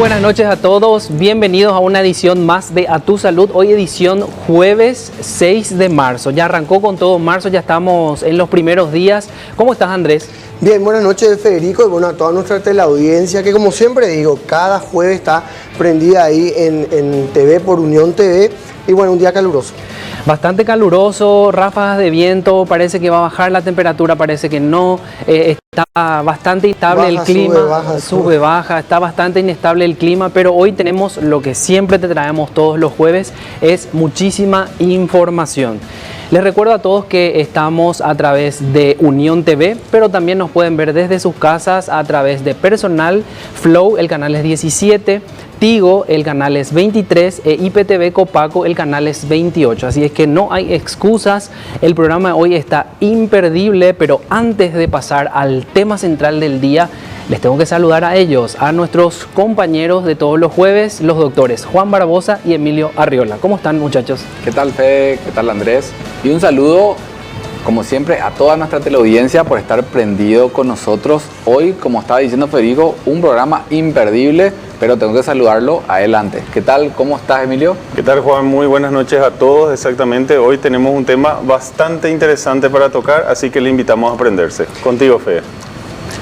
buenas noches a todos, bienvenidos a una edición más de A Tu Salud, hoy edición jueves 6 de marzo, ya arrancó con todo marzo, ya estamos en los primeros días. ¿Cómo estás, Andrés? Bien, buenas noches, Federico, y bueno, a toda nuestra teleaudiencia, que como siempre digo, cada jueves está prendida ahí en TV por Unión TV, y bueno, un día caluroso. Bastante caluroso, ráfagas de viento, parece que va a bajar la temperatura, parece que no, está bastante inestable el clima, sube, baja, está bastante inestable el clima, pero hoy tenemos lo que siempre te traemos todos los jueves, es muchísima información. Les recuerdo a todos que estamos a través de Unión TV, pero también nos pueden ver desde sus casas a través de Personal, Flow, el canal es 17, Tigo, el canal es 23, e IPTV Copaco, el canal es 28. Así es que no hay excusas, el programa de hoy está imperdible, pero antes de pasar al tema central del día, les tengo que saludar a ellos, a nuestros compañeros de todos los jueves, los doctores Juan Barbosa y Emilio Arriola. ¿Cómo están, muchachos? ¿Qué tal, Fede? ¿Qué tal, Andrés? Y un saludo, como siempre, a toda nuestra teleaudiencia por estar prendido con nosotros. Hoy, como estaba diciendo Federico, un programa imperdible, pero tengo que saludarlo a él antes. ¿Qué tal? ¿Cómo estás, Emilio? ¿Qué tal, Juan? Muy buenas noches a todos. Exactamente, hoy tenemos un tema bastante interesante para tocar, así que le invitamos a aprenderse. Contigo, Fede.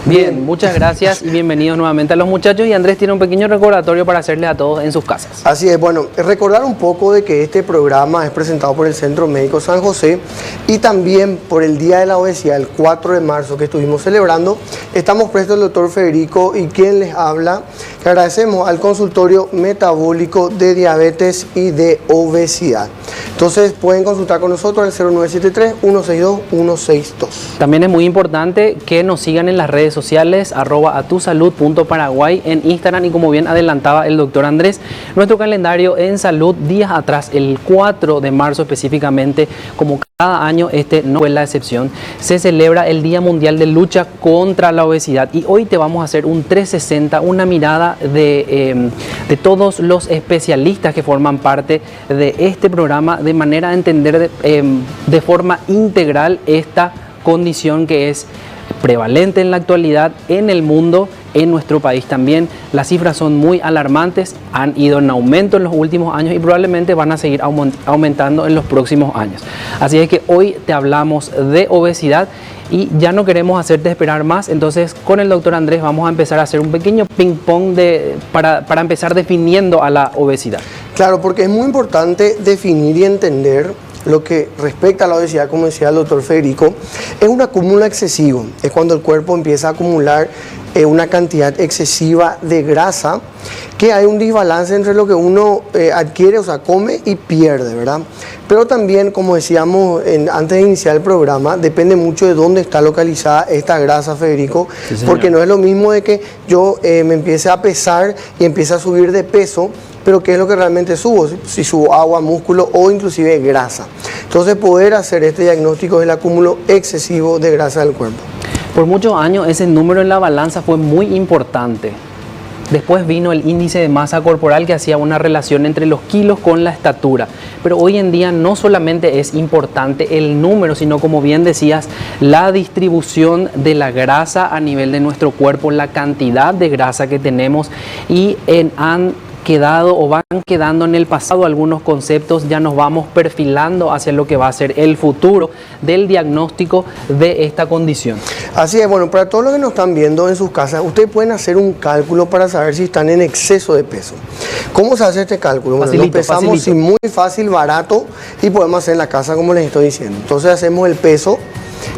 Bien, muchas gracias y bienvenidos nuevamente a los muchachos, y Andrés tiene un pequeño recordatorio para hacerles a todos en sus casas. Así es, bueno, recordar un poco de que este programa es presentado por el Centro Médico San José y también por el Día de la Obesidad, el 4 de marzo que estuvimos celebrando. Estamos prestos el doctor Federico y quien les habla. Le agradecemos al consultorio metabólico de diabetes y de obesidad. Entonces pueden consultar con nosotros al 0973-162-162. También es muy importante que nos sigan en las redes sociales, @atusalud.paraguay en Instagram, y como bien adelantaba el doctor Andrés, nuestro calendario en salud días atrás, el 4 de marzo específicamente, como cada año, este no fue la excepción, se celebra el Día Mundial de Lucha contra la Obesidad, y hoy te vamos a hacer un 360, una mirada de todos los especialistas que forman parte de este programa, de manera a entender de forma integral esta condición que es prevalente en la actualidad en el mundo, en nuestro país también. Las cifras son muy alarmantes, han ido en aumento en los últimos años y probablemente van a seguir aumentando en los próximos años. Así es que hoy te hablamos de obesidad y ya no queremos hacerte esperar más. Entonces, con el doctor Andrés vamos a empezar a hacer un pequeño ping-pong para empezar definiendo a la obesidad. Claro, porque es muy importante definir y entender lo que respecta a la obesidad, como decía el doctor Federico. Es un acúmulo excesivo, es cuando el cuerpo empieza a acumular una cantidad excesiva de grasa, que hay un desbalance entre lo que uno adquiere, o sea, come y pierde, ¿verdad? Pero también, como decíamos antes de iniciar el programa, depende mucho de dónde está localizada esta grasa, Federico, sí, porque no es lo mismo de que yo me empiece a pesar y empiece a subir de peso, pero ¿qué es lo que realmente subo? Si subo agua, músculo o inclusive grasa. Entonces, poder hacer este diagnóstico del acúmulo excesivo de grasa del cuerpo. Por muchos años ese número en la balanza fue muy importante. Después vino el índice de masa corporal, que hacía una relación entre los kilos con la estatura. Pero hoy en día no solamente es importante el número, sino, como bien decías, la distribución de la grasa a nivel de nuestro cuerpo, la cantidad de grasa que tenemos, y han quedado o van quedando en el pasado algunos conceptos. Ya nos vamos perfilando hacia lo que va a ser el futuro del diagnóstico de esta condición. Así es, bueno, para todos los que nos están viendo en sus casas, ustedes pueden hacer un cálculo para saber si están en exceso de peso. ¿Cómo se hace este cálculo? Bueno, lo pesamos y muy fácil, barato, y podemos hacer en la casa, como les estoy diciendo. Entonces hacemos el peso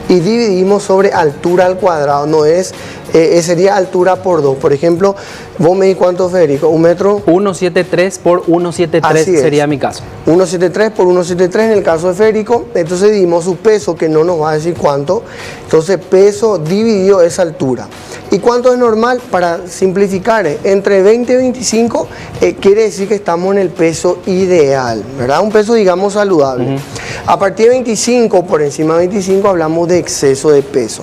y dividimos sobre altura al cuadrado, no es, sería altura por 2. Por ejemplo, vos me di cuánto, Federico, un metro. 1,73 por 1,73 sería mi caso. 1,73 por 1,73 en el caso de Federico. Entonces dividimos su peso, que no nos va a decir cuánto. Entonces peso dividido esa altura. ¿Y cuánto es normal? Para simplificar, entre 20 y 25 quiere decir que estamos en el peso ideal, ¿verdad? Un peso, digamos, saludable. A partir de 25, por encima de 25, hablamos de exceso de peso.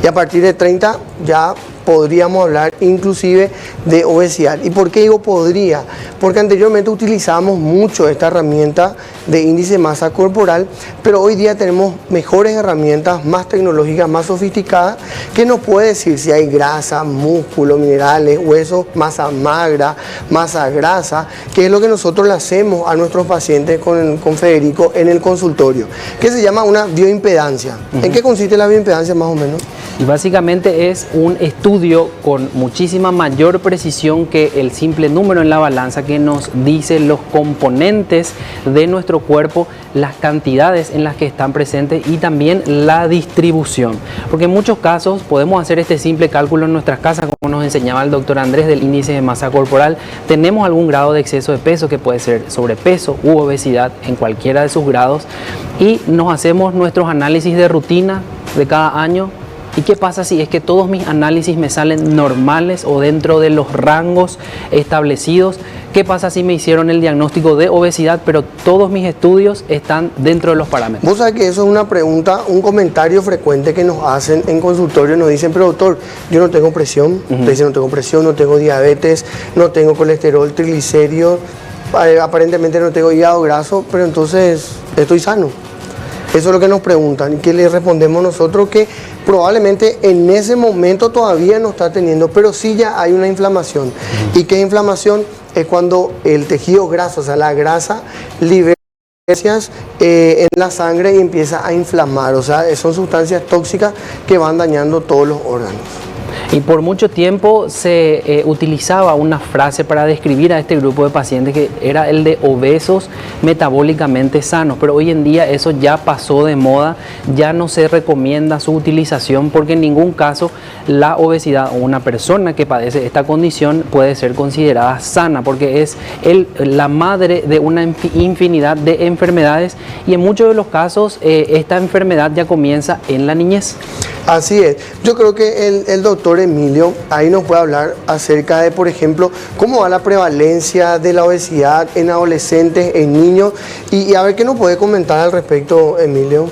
Y a partir de 30 ya podríamos hablar inclusive de obesidad. ¿Y por qué digo podría? Porque anteriormente utilizábamos mucho esta herramienta de índice de masa corporal, pero hoy día tenemos mejores herramientas, más tecnológicas, más sofisticadas, que nos puede decir si hay grasa, músculo, minerales, huesos, masa magra, masa grasa, que es lo que nosotros le hacemos a nuestros pacientes con Federico en el consultorio, que se llama una bioimpedancia. ¿En qué consiste la bioimpedancia más o menos? Y básicamente es un estudio con muchísima mayor precisión que el simple número en la balanza, que nos dice los componentes de nuestro cuerpo, las cantidades en las que están presentes y también la distribución. Porque en muchos casos podemos hacer este simple cálculo en nuestras casas, como nos enseñaba el doctor Andrés, del índice de masa corporal. Tenemos algún grado de exceso de peso, que puede ser sobrepeso u obesidad en cualquiera de sus grados, y nos hacemos nuestros análisis de rutina de cada año. ¿Y qué pasa si es que todos mis análisis me salen normales o dentro de los rangos establecidos? ¿Qué pasa si me hicieron el diagnóstico de obesidad, pero todos mis estudios están dentro de los parámetros? Vos sabés que eso es una pregunta, un comentario frecuente que nos hacen en consultorio. Nos dicen, pero doctor, yo no tengo presión. Dicen, no tengo presión, no tengo diabetes, no tengo colesterol, triglicéridos, aparentemente no tengo hígado graso, pero entonces estoy sano. Eso es lo que nos preguntan y que le respondemos nosotros, que probablemente en ese momento todavía no está teniendo, pero sí ya hay una inflamación. ¿Y qué inflamación? Es cuando el tejido graso, o sea, la grasa, libera sustancias en la sangre y empieza a inflamar. O sea, son sustancias tóxicas que van dañando todos los órganos. Y por mucho tiempo se utilizaba una frase para describir a este grupo de pacientes, que era el de obesos metabólicamente sanos, pero hoy en día eso ya pasó de moda, ya no se recomienda su utilización, porque en ningún caso la obesidad o una persona que padece esta condición puede ser considerada sana, porque es la madre de una infinidad de enfermedades, y en muchos de los casos esta enfermedad ya comienza en la niñez. Así es. Yo creo que el doctor Emilio ahí nos puede hablar acerca de, por ejemplo, cómo va la prevalencia de la obesidad en adolescentes, en niños, y a ver qué nos puede comentar al respecto, Emilio.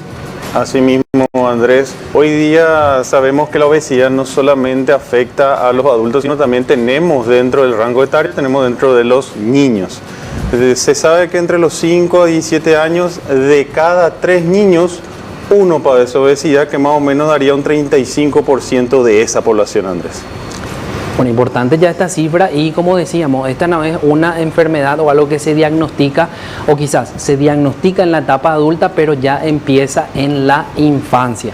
Así mismo, Andrés, hoy día sabemos que la obesidad no solamente afecta a los adultos, sino también tenemos dentro del rango etario, tenemos dentro de los niños. Se sabe que entre los 5 a 17 años, de cada 3 niños, uno padece obesidad, que más o menos daría un 35% de esa población, Andrés. Bueno, importante ya esta cifra, y como decíamos, esta no es una enfermedad o algo que se diagnostica, o quizás se diagnostica en la etapa adulta, pero ya empieza en la infancia.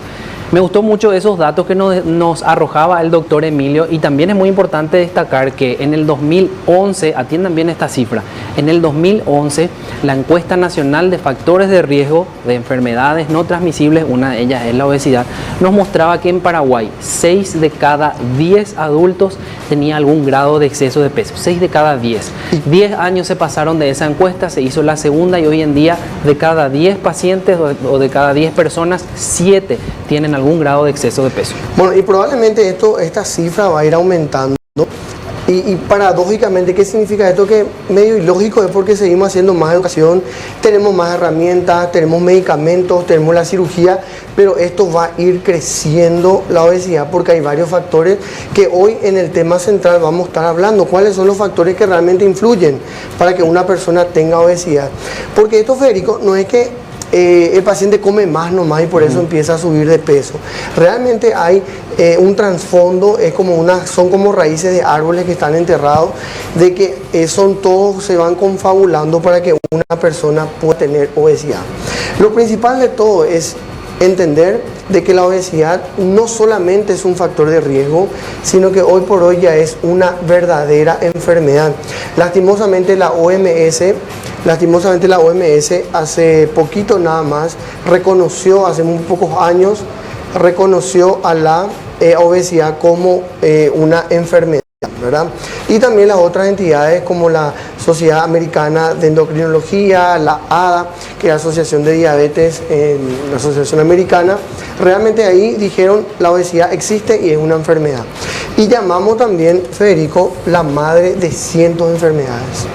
Me gustó mucho esos datos que nos arrojaba el doctor Emilio, y también es muy importante destacar que en el 2011, atiendan bien esta cifra, en el 2011 la encuesta nacional de factores de riesgo de enfermedades no transmisibles, una de ellas es la obesidad, nos mostraba que en Paraguay 6 de cada 10 adultos tenía algún grado de exceso de peso, 6 de cada 10. 10 años se pasaron de esa encuesta, se hizo la segunda, y hoy en día de cada 10 pacientes o de cada 10 personas, 7 tienen algún grado de exceso de peso. Bueno, y probablemente esta cifra va a ir aumentando. Y paradójicamente, ¿qué significa esto? Que medio ilógico es porque seguimos haciendo más educación, tenemos más herramientas, tenemos medicamentos, tenemos la cirugía, pero esto va a ir creciendo la obesidad porque hay varios factores que hoy en el tema central vamos a estar hablando. ¿Cuáles son los factores que realmente influyen para que una persona tenga obesidad? Porque esto, Federico, no es que el paciente come más nomás y por eso empieza a subir de peso. Realmente hay un trasfondo, son como raíces de árboles que están enterrados, de que todos se van confabulando para que una persona pueda tener obesidad. Lo principal de todo es entender de que la obesidad no solamente es un factor de riesgo, sino que hoy por hoy ya es una verdadera enfermedad. Lastimosamente la OMS hace poquito nada más reconoció, hace muy pocos años, reconoció a la obesidad como una enfermedad, ¿verdad? Y también las otras entidades como la Sociedad Americana de Endocrinología, la ADA, que es la Asociación de Diabetes, la Asociación Americana, realmente ahí dijeron la obesidad existe y es una enfermedad. Y llamamos también, Federico, la madre de cientos de enfermedades.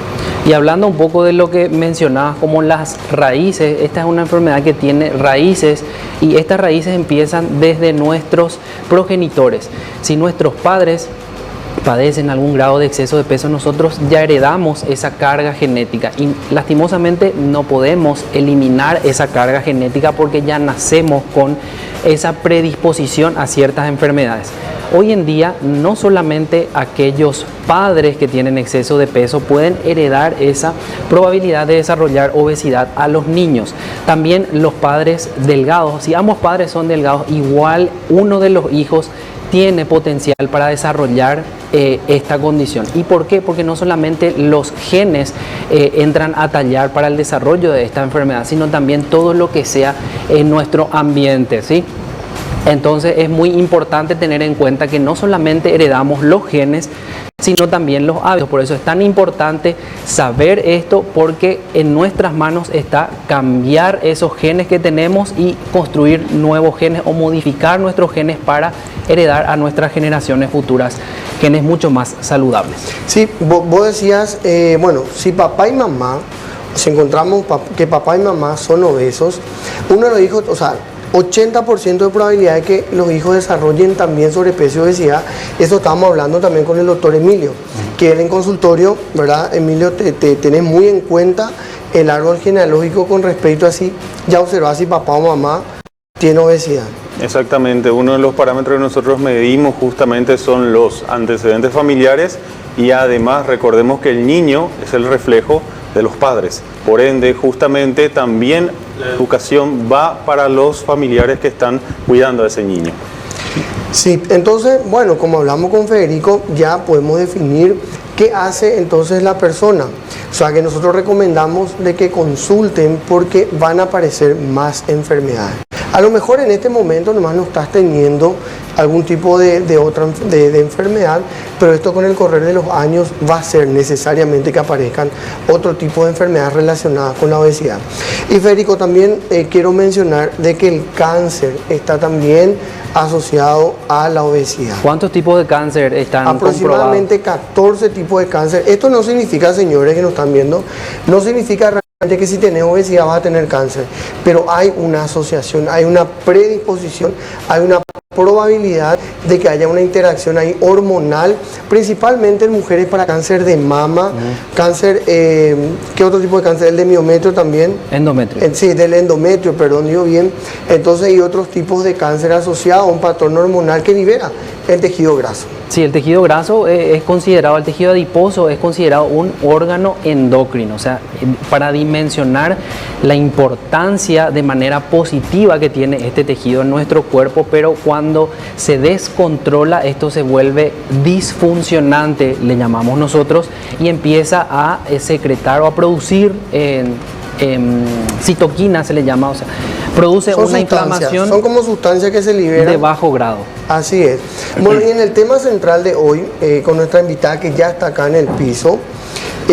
Y hablando un poco de lo que mencionabas como las raíces, esta es una enfermedad que tiene raíces y estas raíces empiezan desde nuestros progenitores. Si nuestros padres padecen algún grado de exceso de peso, nosotros ya heredamos esa carga genética y lastimosamente no podemos eliminar esa carga genética porque ya nacemos con esa predisposición a ciertas enfermedades. Hoy en día no solamente aquellos padres que tienen exceso de peso pueden heredar esa probabilidad de desarrollar obesidad a los niños, también los padres delgados. Si ambos padres son delgados, igual uno de los hijos tiene potencial para desarrollar esta condición. ¿Y por qué? Porque no solamente los genes entran a tallar para el desarrollo de esta enfermedad, sino también todo lo que sea en nuestro ambiente, ¿sí? Entonces es muy importante tener en cuenta que no solamente heredamos los genes, sino también los hábitos. Por eso es tan importante saber esto, porque en nuestras manos está cambiar esos genes que tenemos y construir nuevos genes o modificar nuestros genes para heredar a nuestras generaciones futuras genes mucho más saludables. Sí, vos decías, bueno, si papá y mamá, si encontramos que papá y mamá son obesos, uno de los hijos, o sea, 80% de probabilidad de que los hijos desarrollen también sobrepeso y obesidad. Eso estábamos hablando también con el doctor Emilio, que él en consultorio, ¿verdad? Emilio, tenés muy en cuenta el árbol genealógico con respecto a si ya observás si papá o mamá tiene obesidad. Exactamente, uno de los parámetros que nosotros medimos justamente son los antecedentes familiares y además recordemos que el niño es el reflejo de los padres. Por ende, justamente también la educación va para los familiares que están cuidando a ese niño. Sí, entonces, bueno, como hablamos con Federico, ya podemos definir qué hace entonces la persona. O sea, que nosotros recomendamos de que consulten porque van a aparecer más enfermedades. A lo mejor en este momento nomás no estás teniendo algún tipo de enfermedad, pero esto con el correr de los años va a ser necesariamente que aparezcan otro tipo de enfermedades relacionadas con la obesidad. Y Federico, también quiero mencionar de que el cáncer está también asociado a la obesidad. ¿Cuántos tipos de cáncer están aproximadamente comprobados? 14 tipos de cáncer. Esto no significa, señores que nos están viendo, no significa realmente que si tenés obesidad vas a tener cáncer, pero hay una asociación, hay una predisposición, hay una probabilidad de que haya una interacción ahí hormonal, principalmente en mujeres para cáncer de mama, cáncer, ¿qué otro tipo de cáncer? El de miometrio también. Endometrio. Sí, del endometrio, perdón, digo bien. Entonces hay otros tipos de cáncer asociados a un patrón hormonal que libera el tejido graso. Sí, el tejido graso es considerado, el tejido adiposo es considerado un órgano endocrino, o sea, para dimensionar la importancia de manera positiva que tiene este tejido en nuestro cuerpo, pero cuando se descontrola esto se vuelve disfuncionante, le llamamos nosotros, y empieza a secretar o a producir citoquinas, se le llama, o sea, produce una inflamación. Son como sustancias que se liberan de bajo grado. Así es. Bueno, y en el tema central de hoy, con nuestra invitada que ya está acá en el piso,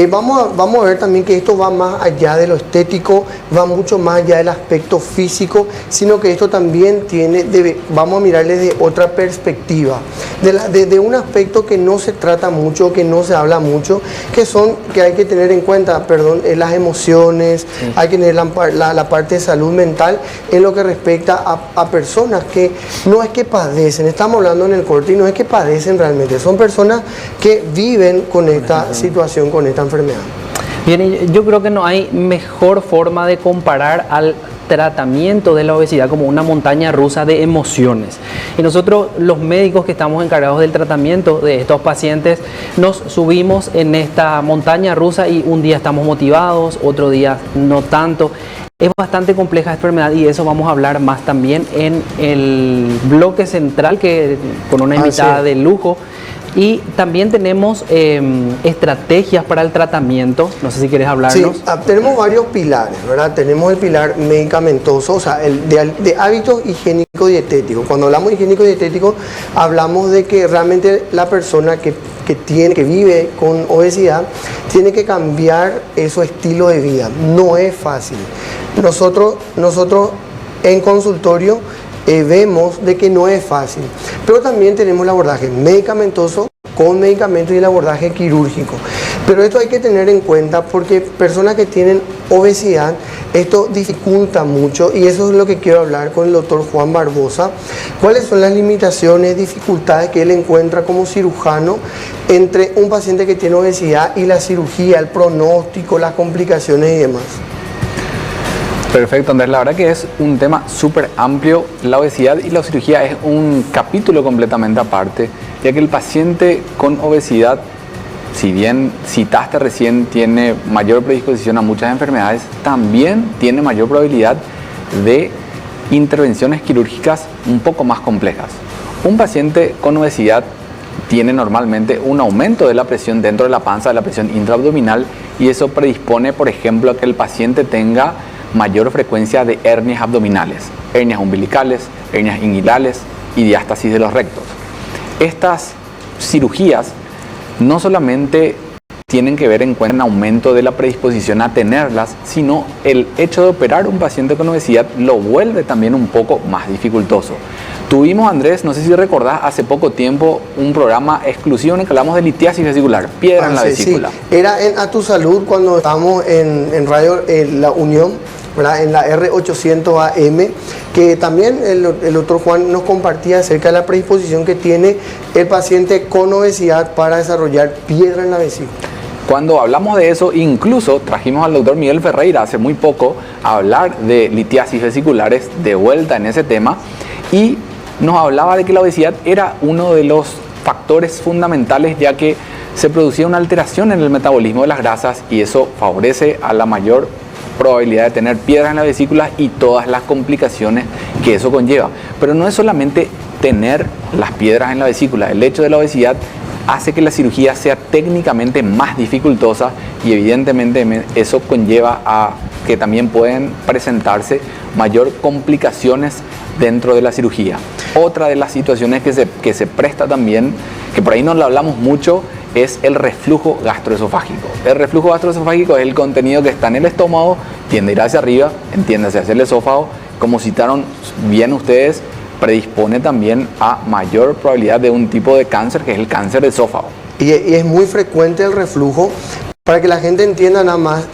vamos a ver también que esto va más allá de lo estético, va mucho más allá del aspecto físico, sino que esto también vamos a mirarle de otra perspectiva, de un aspecto que no se trata mucho, que no se habla mucho, que hay que tener en cuenta, las emociones, sí. Hay que tener la parte de salud mental en lo que respecta a personas que no es que padecen, estamos hablando en el corte y no es que padecen realmente, son personas que viven con esta situación, con esta enfermedad. Bien, yo creo que no hay mejor forma de comparar al tratamiento de la obesidad como una montaña rusa de emociones. Y nosotros, los médicos que estamos encargados del tratamiento de estos pacientes, nos subimos en esta montaña rusa y un día estamos motivados, otro día no tanto. Es bastante compleja esta enfermedad y eso vamos a hablar más también en el bloque central, que con una invitada de lujo. Y también tenemos estrategias para el tratamiento. No sé si quieres hablarnos. Sí, tenemos varios pilares, ¿verdad? Tenemos el pilar medicamentoso, o sea, el de hábitos higiénico-dietéticos. Cuando hablamos de higiénico-dietético, hablamos de que realmente la persona que vive con obesidad tiene que cambiar su estilo de vida. No es fácil. Nosotros en consultorio vemos de que no es fácil, pero también tenemos el abordaje medicamentoso con medicamentos y el abordaje quirúrgico. Pero esto hay que tener en cuenta porque personas que tienen obesidad, esto dificulta mucho y eso es lo que quiero hablar con el doctor Juan Barbosa. ¿Cuáles son las limitaciones, dificultades que él encuentra como cirujano entre un paciente que tiene obesidad y la cirugía, el pronóstico, las complicaciones y demás? Perfecto, Andrés. La verdad que es un tema súper amplio. La obesidad y la cirugía es un capítulo completamente aparte, ya que el paciente con obesidad, si bien citaste recién, tiene mayor predisposición a muchas enfermedades, también tiene mayor probabilidad de intervenciones quirúrgicas un poco más complejas. Un paciente con obesidad tiene normalmente un aumento de la presión dentro de la panza, de la presión intraabdominal, y eso predispone, por ejemplo, a que el paciente tenga mayor frecuencia de hernias abdominales, hernias umbilicales, hernias inguinales y diástasis de los rectos. Estas cirugías no solamente tienen que ver en cuenta un aumento de la predisposición a tenerlas, sino el hecho de operar un paciente con obesidad lo vuelve también un poco más dificultoso. Tuvimos, Andrés, no sé si recordás, hace poco tiempo un programa exclusivo en el que hablamos de litiasis vesicular, piedra en la vesícula. Sí. Era en A Tu Salud cuando estábamos en Radio La Unión, ¿verdad? En la R800 AM, que también el doctor Juan nos compartía acerca de la predisposición que tiene el paciente con obesidad para desarrollar piedra en la vesícula. Cuando hablamos de eso, incluso trajimos al doctor Miguel Ferreira hace muy poco a hablar de litiasis vesiculares, de vuelta en ese tema, y nos hablaba de que la obesidad era uno de los factores fundamentales, ya que se producía una alteración en el metabolismo de las grasas y eso favorece a la mayor probabilidad de tener piedras en la vesícula y todas las complicaciones que eso conlleva. Pero no es solamente tener las piedras en la vesícula, el hecho de la obesidad hace que la cirugía sea técnicamente más dificultosa y evidentemente eso conlleva a que también pueden presentarse mayor complicaciones dentro de la cirugía. Otra de las situaciones que se presta también, que por ahí no lo hablamos mucho, es el reflujo gastroesofágico. El reflujo gastroesofágico es el contenido que está en el estómago, tiende a ir hacia arriba, entiéndase hacia el esófago, como citaron bien ustedes, predispone también a mayor probabilidad de un tipo de cáncer, que es el cáncer de esófago. Y es muy frecuente el reflujo. Para que la gente entienda nada más,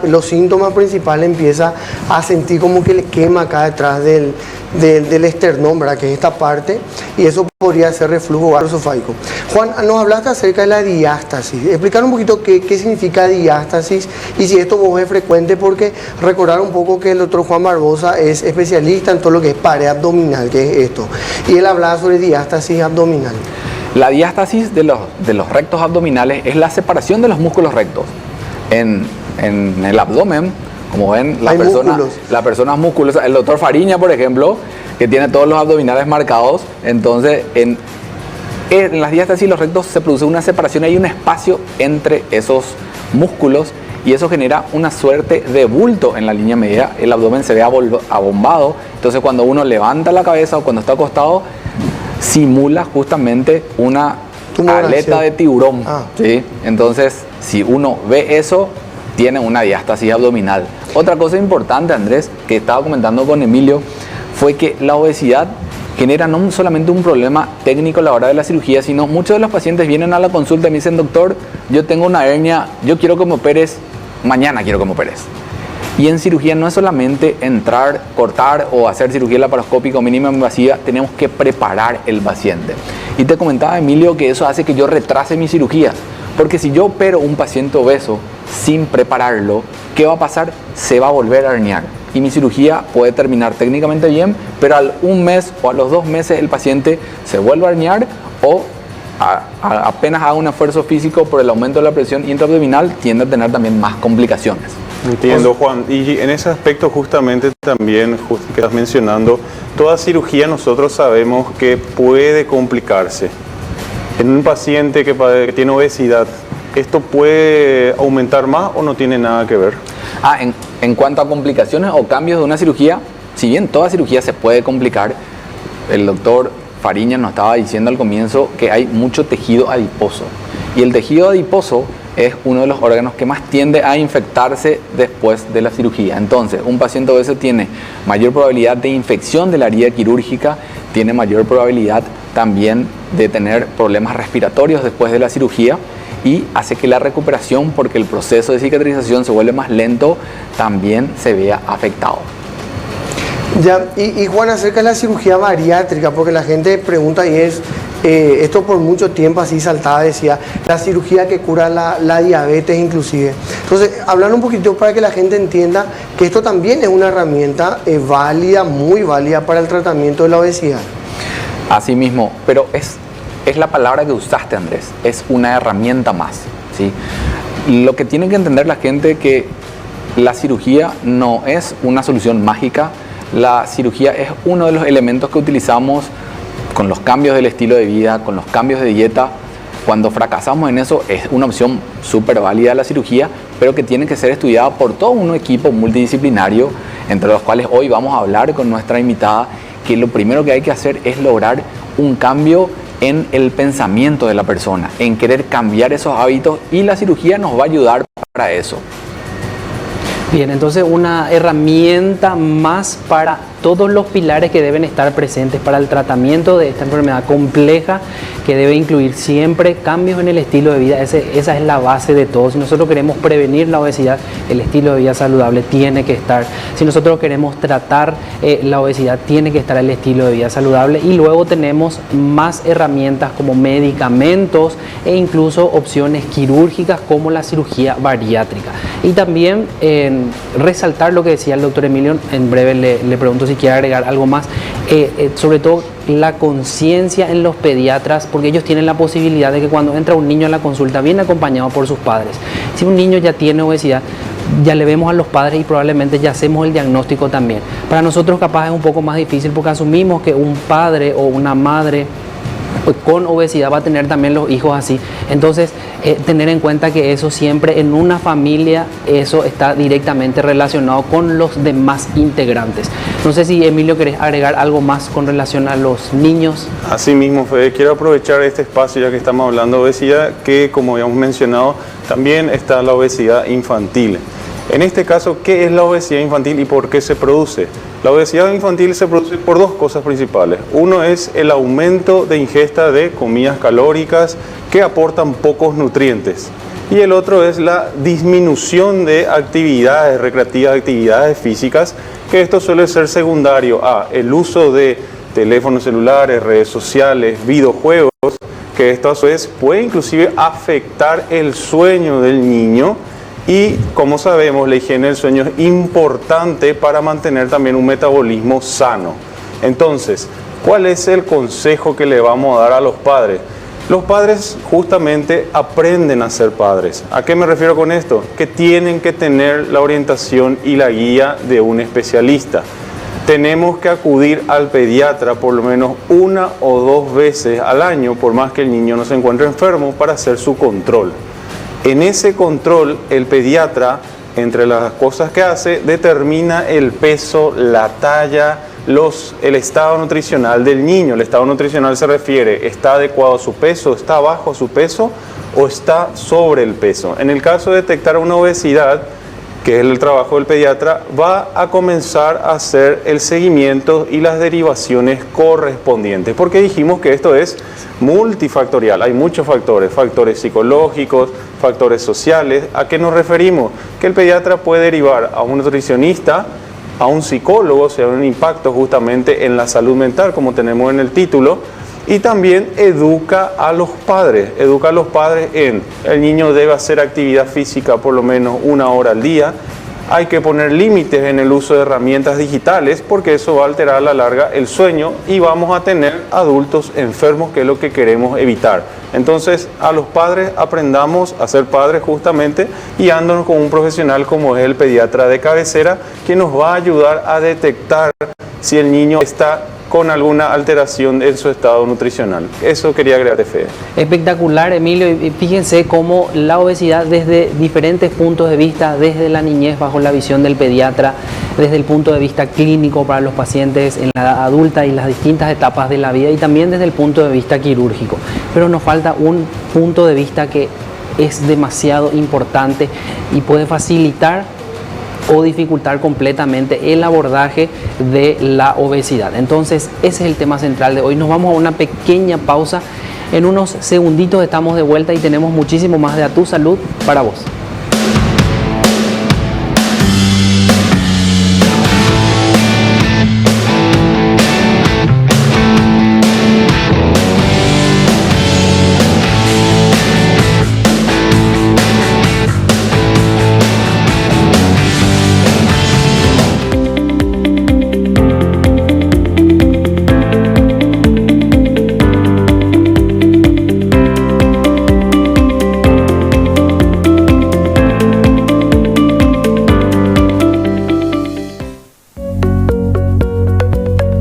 los síntomas principales empieza a sentir como que le quema acá detrás del esternón, ¿verdad? Que es esta parte, y eso podría ser reflujo gastroesofágico. Juan, nos hablaste acerca de la diástasis. Explicar un poquito qué significa diástasis y si esto vos es frecuente, porque recordar un poco que el doctor Juan Barbosa es especialista en todo lo que es pared abdominal, que es esto, y él hablaba sobre diástasis abdominal. La diástasis de los rectos abdominales es la separación de los músculos rectos. En el abdomen, como ven, la persona musculosa, el doctor Fariña, por ejemplo, que tiene todos los abdominales marcados, entonces en las diástasis y los rectos se produce una separación, hay un espacio entre esos músculos y eso genera una suerte de bulto en la línea media, el abdomen se ve abombado, entonces cuando uno levanta la cabeza o cuando está acostado, simula justamente una aleta de tiburón, ¿sí? Entonces, si uno ve eso, tiene una diástasis abdominal. Otra cosa importante, Andrés, que estaba comentando con Emilio, fue que la obesidad genera no solamente un problema técnico a la hora de la cirugía, sino muchos de los pacientes vienen a la consulta y me dicen, doctor, yo tengo una hernia, yo quiero que me operes, mañana quiero que me operes. Y en cirugía no es solamente entrar, cortar o hacer cirugía laparoscópica o mínima invasiva, tenemos que preparar el paciente. Y te comentaba, Emilio, que eso hace que yo retrase mi cirugía, porque si yo opero un paciente obeso sin prepararlo, ¿qué va a pasar? Se va a volver a herniar. Y mi cirugía puede terminar técnicamente bien, pero al un mes o a los 2 meses el paciente se vuelve a herniar o apenas haga un esfuerzo físico por el aumento de la presión intraabdominal, tiende a tener también más complicaciones. Entiendo, Juan. Y en ese aspecto justamente también que estás mencionando, toda cirugía nosotros sabemos que puede complicarse. En un paciente que tiene obesidad, ¿esto puede aumentar más o no tiene nada que ver? En cuanto a complicaciones o cambios de una cirugía, si bien toda cirugía se puede complicar, el doctor Fariña nos estaba diciendo al comienzo que hay mucho tejido adiposo. Y el tejido adiposo es uno de los órganos que más tiende a infectarse después de la cirugía. Entonces, un paciente obeso tiene mayor probabilidad de infección de la herida quirúrgica, tiene mayor probabilidad también de tener problemas respiratorios después de la cirugía y hace que la recuperación, porque el proceso de cicatrización se vuelve más lento, también se vea afectado. Ya, y Juan, acerca de la cirugía bariátrica, porque la gente pregunta y es, esto por mucho tiempo así saltada decía, la cirugía que cura la diabetes inclusive. Entonces, hablar un poquito para que la gente entienda que esto también es una herramienta válida, muy válida para el tratamiento de la obesidad. Así mismo, pero es la palabra que usaste, Andrés, es una herramienta más, ¿sí? Lo que tiene que entender la gente que la cirugía no es una solución mágica. La cirugía es uno de los elementos que utilizamos con los cambios del estilo de vida, con los cambios de dieta. Cuando fracasamos en eso, es una opción súper válida la cirugía, pero que tiene que ser estudiada por todo un equipo multidisciplinario, entre los cuales hoy vamos a hablar con nuestra invitada, que lo primero que hay que hacer es lograr un cambio en el pensamiento de la persona, en querer cambiar esos hábitos, y la cirugía nos va a ayudar para eso. Bien, entonces una herramienta más para todos los pilares que deben estar presentes para el tratamiento de esta enfermedad compleja, que debe incluir siempre cambios en el estilo de vida. Esa es la base de todo. Si nosotros queremos prevenir la obesidad, el estilo de vida saludable tiene que estar. Si nosotros queremos tratar la obesidad, tiene que estar el estilo de vida saludable. Y luego tenemos más herramientas como medicamentos e incluso opciones quirúrgicas como la cirugía bariátrica. Y también resaltar lo que decía el doctor Emilio, en breve le pregunto si quiere agregar algo más, sobre todo la conciencia en los pediatras, porque ellos tienen la posibilidad de que cuando entra un niño a la consulta viene acompañado por sus padres. Si un niño ya tiene obesidad, ya le vemos a los padres y probablemente ya hacemos el diagnóstico también. Para nosotros capaz es un poco más difícil porque asumimos que un padre o una madre con obesidad va a tener también los hijos así. Entonces, tener en cuenta que eso siempre en una familia, eso está directamente relacionado con los demás integrantes. No sé si, Emilio, querés agregar algo más con relación a los niños. Así mismo, Fede, quiero aprovechar este espacio ya que estamos hablando de obesidad, que como habíamos mencionado, también está la obesidad infantil. En este caso, ¿qué es la obesidad infantil y por qué se produce? La obesidad infantil se produce por dos cosas principales. Uno es el aumento de ingesta de comidas calóricas que aportan pocos nutrientes. Y el otro es la disminución de actividades recreativas, actividades físicas, que esto suele ser secundario a el uso de teléfonos celulares, redes sociales, videojuegos, que esto a su vez puede inclusive afectar el sueño del niño. Y como sabemos, la higiene del sueño es importante para mantener también un metabolismo sano. Entonces, ¿cuál es el consejo que le vamos a dar a los padres? Los padres justamente aprenden a ser padres. ¿A qué me refiero con esto? Que tienen que tener la orientación y la guía de un especialista. Tenemos que acudir al pediatra por lo menos 1 o 2 veces al año, por más que el niño no se encuentre enfermo, para hacer su control. En ese control, el pediatra, entre las cosas que hace, determina el peso, la talla, el estado nutricional del niño. El estado nutricional se refiere, ¿está adecuado a su peso, está bajo su peso o está sobre el peso? En el caso de detectar una obesidad, que es el trabajo del pediatra, va a comenzar a hacer el seguimiento y las derivaciones correspondientes, porque dijimos que esto es multifactorial, hay muchos factores, factores psicológicos, factores sociales. ¿A qué nos referimos? Que el pediatra puede derivar a un nutricionista, a un psicólogo, o sea, un impacto justamente en la salud mental, como tenemos en el título, y también educa a los padres en el niño debe hacer actividad física por lo menos 1 hora al día. Hay que poner límites en el uso de herramientas digitales porque eso va a alterar a la larga el sueño y vamos a tener adultos enfermos, que es lo que queremos evitar. Entonces, a los padres aprendamos a ser padres justamente guiándonos con un profesional como es el pediatra de cabecera, que nos va a ayudar a detectar si el niño está con alguna alteración en su estado nutricional. Eso quería agregar, Fede. Espectacular, Emilio, y fíjense cómo la obesidad desde diferentes puntos de vista, desde la niñez bajo la visión del pediatra, desde el punto de vista clínico para los pacientes en la edad adulta y las distintas etapas de la vida, y también desde el punto de vista quirúrgico. Pero nos falta un punto de vista que es demasiado importante y puede facilitar o dificultar completamente el abordaje de la obesidad. Entonces, ese es el tema central de hoy. Nos vamos a una pequeña pausa En unos segunditos estamos de vuelta y tenemos muchísimo más de A Tu Salud para vos.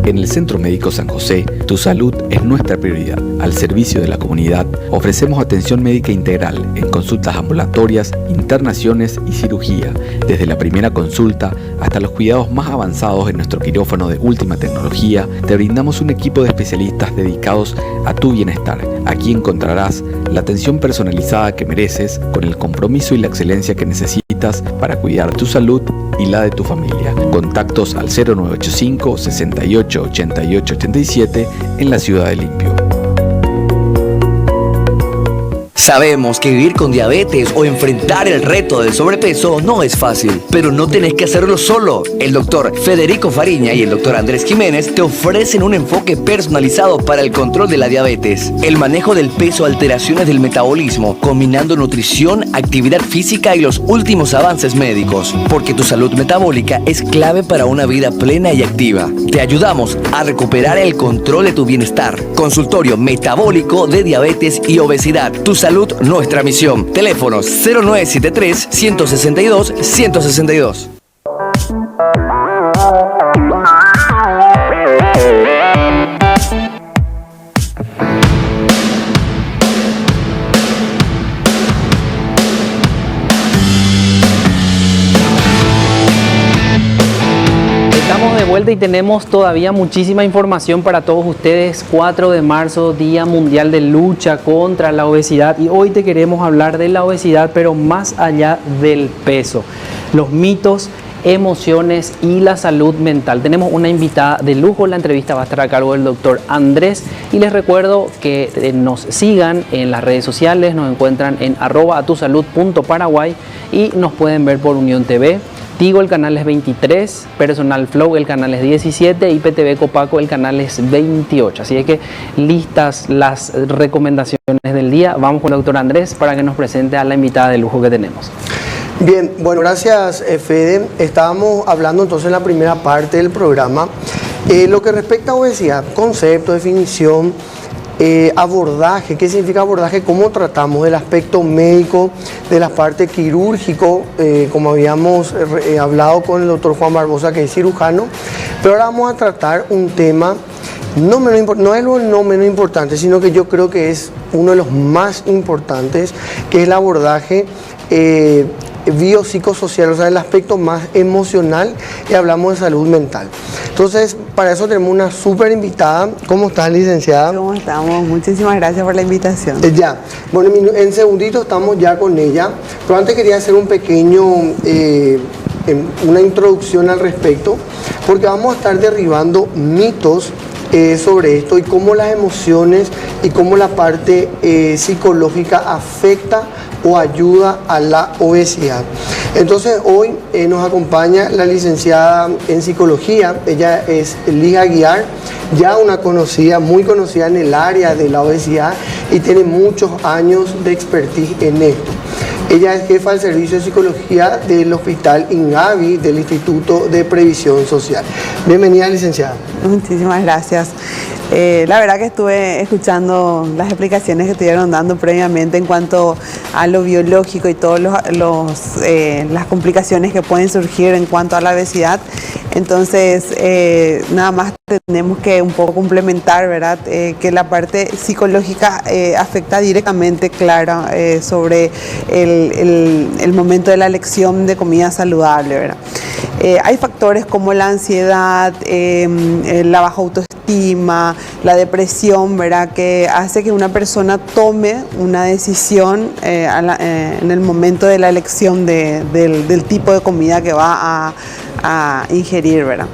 En el Centro Médico San José, tu salud es nuestra prioridad. Al servicio de la comunidad, ofrecemos atención médica integral en consultas ambulatorias, internaciones y cirugía, desde la primera consulta hasta los cuidados más avanzados en nuestro quirófano de última tecnología. Te brindamos un equipo de especialistas dedicados a tu bienestar. Aquí encontrarás la atención personalizada que mereces, con el compromiso y la excelencia que necesitas para cuidar tu salud y la de tu familia. Contactos al 0985 68 88 87 en la Ciudad de Limpio. Sabemos que vivir con diabetes o enfrentar el reto del sobrepeso no es fácil, pero no tenés que hacerlo solo. El doctor Federico Fariña y el doctor Andrés Jiménez te ofrecen un enfoque personalizado para el control de la diabetes, el manejo del peso, alteraciones del metabolismo, combinando nutrición, actividad física y los últimos avances médicos, porque tu salud metabólica es clave para una vida plena y activa. Te ayudamos a recuperar el control de tu bienestar. Consultorio metabólico de diabetes y obesidad. Tu salud, nuestra misión. Teléfonos 0973 162 162. Estamos de vuelta y tenemos todavía muchísima información para todos ustedes. 4 de marzo, Día Mundial de Lucha contra la Obesidad, y hoy te queremos hablar de la obesidad, pero más allá del peso, los mitos, emociones y la salud mental. Tenemos una invitada de lujo. La entrevista va a estar a cargo del doctor Andrés, y les recuerdo que nos sigan en las redes sociales. Nos encuentran en @atusalud.paraguay y nos pueden ver por Unión TV. Tigo, el canal es 23, Personal Flow, el canal es 17, y PTV Copaco, el canal es 28. Así es que listas las recomendaciones del día. Vamos con el doctor Andrés para que nos presente a la invitada de lujo que tenemos. Bien, bueno, gracias Fede. Estábamos hablando entonces en la primera parte del programa lo que respecta a obesidad, concepto, definición, abordaje. ¿Qué significa abordaje? ¿Cómo tratamos del aspecto médico, de la parte quirúrgico, como habíamos hablado con el doctor Juan Barbosa, que es cirujano? Pero ahora vamos a tratar un tema no es lo no menos importante, sino que yo creo que es uno de los más importantes, que es el abordaje biopsicosocial, o sea, el aspecto más emocional, y hablamos de salud mental. Entonces, para eso tenemos una súper invitada. ¿Cómo estás, licenciada? ¿Cómo estamos? Muchísimas gracias por la invitación. Ya, bueno, en segundito estamos ya con ella, pero antes quería hacer un pequeño, una introducción al respecto, porque vamos a estar derribando mitos sobre esto, y cómo las emociones y cómo la parte psicológica afecta o ayuda a la obesidad. Entonces hoy nos acompaña la licenciada en psicología. Ella es Liz Aguiar, ya una conocida, muy conocida en el área de la obesidad, y tiene muchos años de expertise en esto. Ella es jefa del servicio de psicología del Hospital INGAVI del Instituto de Previsión Social. Bienvenida, licenciada. Muchísimas gracias. La verdad que estuve escuchando las explicaciones que estuvieron dando previamente en cuanto a lo biológico y todas las complicaciones que pueden surgir en cuanto a la obesidad. Entonces, nada más tenemos que un poco complementar, ¿verdad? Que la parte psicológica afecta directamente, claro, sobre el momento de la elección de comida saludable, ¿verdad? Hay factores como la ansiedad, la baja autoestima, la depresión, ¿verdad?, que hace que una persona tome una decisión en el momento de la elección del tipo de comida que va a ingerir, ¿verdad?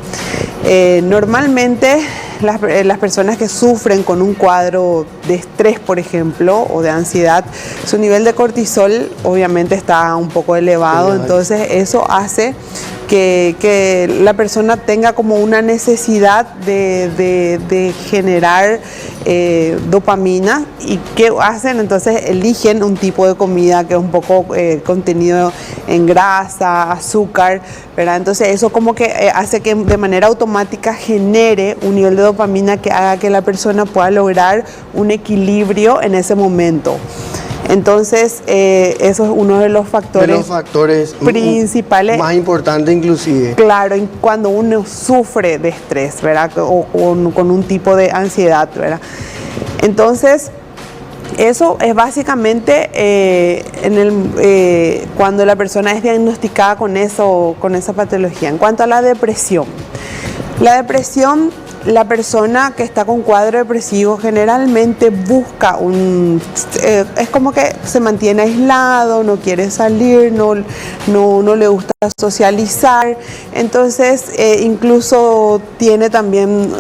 Normalmente las personas que sufren con un cuadro de estrés, por ejemplo, o de ansiedad, su nivel de cortisol obviamente está un poco elevado, entonces eso hace que la persona tenga como una necesidad de generar dopamina. ¿Y qué hacen? Entonces eligen un tipo de comida que es un poco contenido en grasa, azúcar, ¿verdad? Entonces eso como que hace que de manera automática genere un nivel de dopamina que haga que la persona pueda lograr un equilibrio en ese momento. Entonces, eso es uno de los factores principales. Más importante inclusive. Claro, cuando uno sufre de estrés, ¿verdad? O con un tipo de ansiedad, ¿verdad? Entonces, eso es básicamente cuando la persona es diagnosticada con esa patología. En cuanto a la depresión, la persona que está con cuadro depresivo generalmente busca es como que se mantiene aislado, no quiere salir, no le gusta socializar, entonces incluso tiene también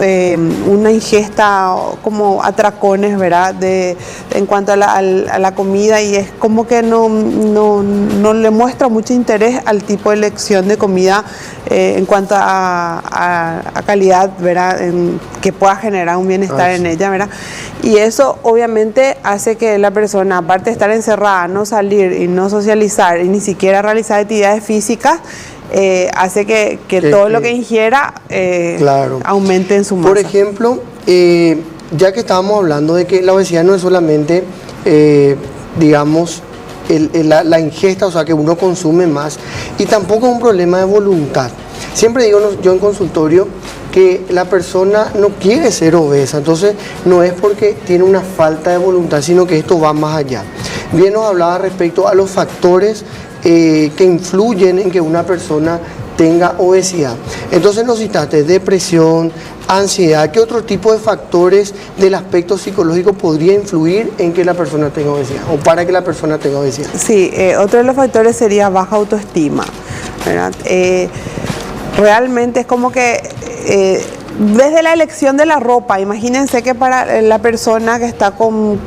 una ingesta como atracones, ¿verdad? En cuanto a la comida, y es como que no le muestra mucho interés al tipo de elección de comida en cuanto a calidad, ¿verdad? Que pueda generar un bienestar en ella, ¿verdad? Y eso obviamente hace que la persona, aparte de estar encerrada, no salir y no socializar y ni siquiera realizar actividades físicas, hace que todo lo que ingiera aumente en su masa. Por ejemplo, ya que estábamos hablando de que la obesidad no es solamente, digamos, la ingesta, o sea, que uno consume más, y tampoco es un problema de voluntad. Siempre digo yo en consultorio que la persona no quiere ser obesa, entonces no es porque tiene una falta de voluntad, sino que esto va más allá. Bien nos hablaba respecto a los factores que influyen en que una persona tenga obesidad. Entonces nos citaste depresión, ansiedad. ¿Qué otro tipo de factores del aspecto psicológico podría influir en que la persona tenga obesidad o para que la persona tenga obesidad? Sí, otro de los factores sería baja autoestima, ¿verdad? Realmente es como que desde la elección de la ropa, imagínense que para la persona que está con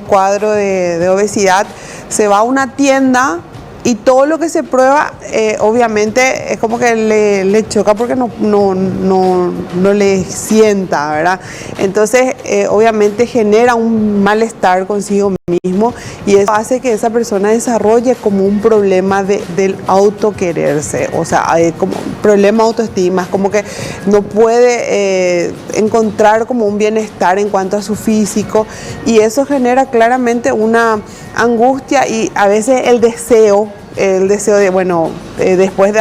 cuadro de obesidad se va a una tienda y todo lo que se prueba obviamente es como que le choca porque no le sienta, ¿verdad? Entonces obviamente genera un malestar consigo mismo y eso hace que esa persona desarrolle como un problema del autoquererse, o sea, como un problema de autoestima, es como que no puede encontrar como un bienestar en cuanto a su físico, y eso genera claramente una angustia y a veces el deseo de, bueno, después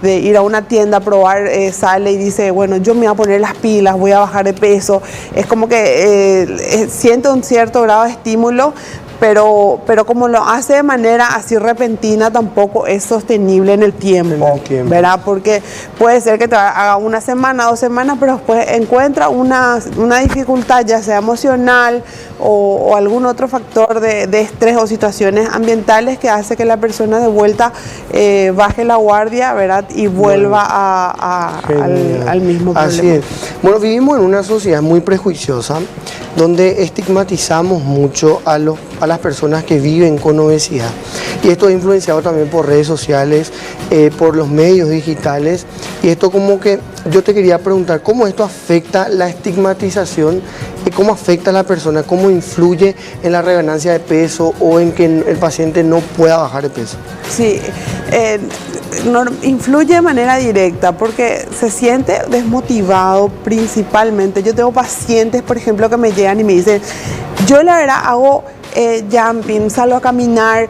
de ir a una tienda a probar, sale y dice, bueno, yo me voy a poner las pilas, voy a bajar de peso. Es como que siente un cierto grado de estímulo, pero como lo hace de manera así repentina, tampoco es sostenible en el tiempo, ¿verdad? Porque puede ser que te haga una semana, 2 semanas, pero después encuentra una dificultad, ya sea emocional o algún otro factor de estrés o situaciones ambientales que hace que la persona de vuelta baje la guardia, ¿verdad? Y vuelva al mismo problema. Así es. Bueno, vivimos en una sociedad muy prejuiciosa donde estigmatizamos mucho a las personas que viven con obesidad. Y esto es influenciado también por redes sociales, por los medios digitales. Y esto como que yo te quería preguntar, ¿cómo esto afecta la estigmatización? ¿Cómo afecta a la persona? ¿Cómo influye en la reganancia de peso o en que el paciente no pueda bajar de peso? Sí, influye de manera directa porque se siente desmotivado principalmente. Yo tengo pacientes, por ejemplo, que me llegan y me dicen, yo la verdad hago jumping, salgo a caminar,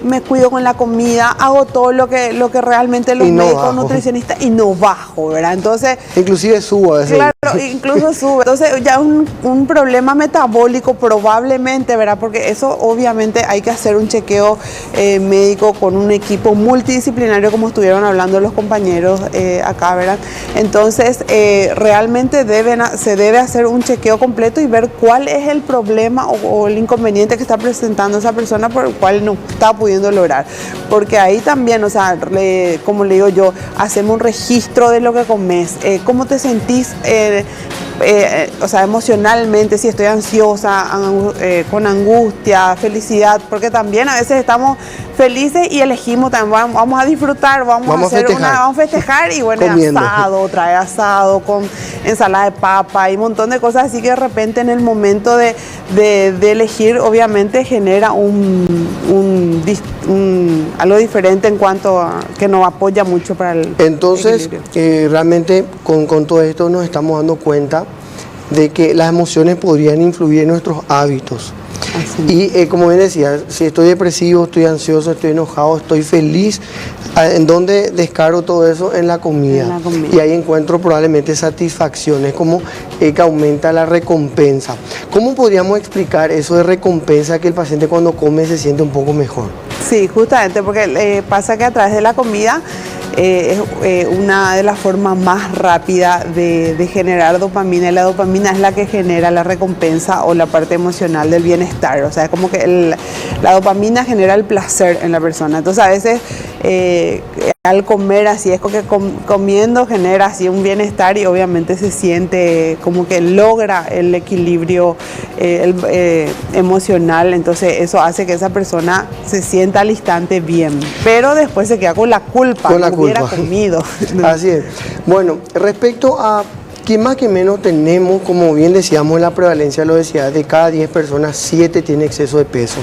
me cuido con la comida, hago todo lo que realmente los médicos nutricionistas y no bajo, ¿verdad? Entonces, inclusive subo a veces. Claro, incluso sube. Entonces ya un problema metabólico probablemente, ¿verdad? Porque eso obviamente hay que hacer un chequeo médico con un equipo multidisciplinario, como estuvieron hablando los compañeros acá, ¿verdad? Entonces realmente se debe hacer un chequeo completo y ver cuál es el problema o el inconveniente inconveniente que está presentando esa persona por el cual no está pudiendo lograr. Porque ahí también, o sea, como le digo yo, hacemos un registro de lo que comes, cómo te sentís, o sea, emocionalmente, si estoy ansiosa, con angustia, felicidad, porque también a veces estamos felices y elegimos también, vamos a disfrutar, vamos a festejar y bueno, asado, trae asado con ensalada de papa y un montón de cosas así que de repente en el momento de elegir obviamente genera algo diferente en cuanto a que nos apoya mucho para el Entonces, realmente con todo esto nos estamos dando cuenta de que las emociones podrían influir en nuestros hábitos. Y como bien decía, si estoy depresivo, estoy ansioso, estoy enojado, estoy feliz, ¿en dónde descargo todo eso? En la comida. Y ahí encuentro probablemente satisfacción, es como que aumenta la recompensa. ¿Cómo podríamos explicar eso de recompensa que el paciente cuando come se siente un poco mejor? Sí, justamente porque pasa que a través de la comida es una de las formas más rápidas de generar dopamina, y la dopamina es la que genera la recompensa o la parte emocional del bienestar. O sea, es como que la dopamina genera el placer en la persona. Entonces a veces al comer así, es como que comiendo genera así un bienestar y obviamente se siente como que logra el equilibrio emocional. Entonces eso hace que esa persona se sienta al instante bien, pero después se queda con la culpa. Hubiera comido. Así es. Bueno, respecto a que más que menos tenemos, como bien decíamos, la prevalencia de la obesidad, de cada 10 personas, 7 tiene exceso de peso.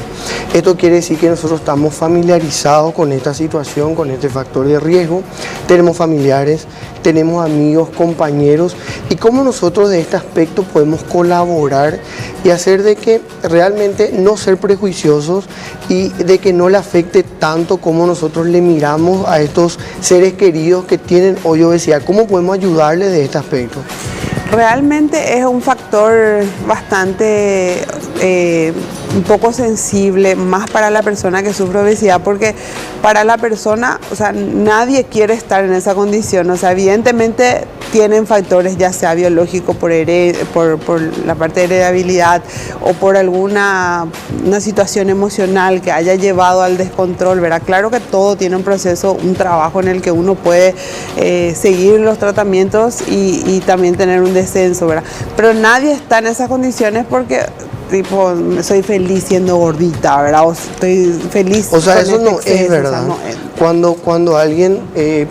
Esto quiere decir que nosotros estamos familiarizados con esta situación, con este factor de riesgo. Tenemos familiares, tenemos amigos, compañeros, y cómo nosotros de este aspecto podemos colaborar y hacer de que realmente no ser prejuiciosos y de que no le afecte tanto como nosotros le miramos a estos seres queridos que tienen hoy obesidad. ¿Cómo podemos ayudarles de este aspecto? Realmente es un factor bastante un poco sensible, más para la persona que sufre obesidad, porque para la persona, o sea, nadie quiere estar en esa condición. O sea, evidentemente tienen factores, ya sea biológico, por la parte de heredabilidad o por una situación emocional que haya llevado al descontrol, ¿verdad? Claro que todo tiene un proceso, un trabajo en el que uno puede seguir los tratamientos y también tener un descenso, ¿verdad? Pero nadie está en esas condiciones porque tipo, soy feliz siendo gordita, ¿verdad? O estoy feliz. O sea, eso no es verdad. O sea, cuando alguien,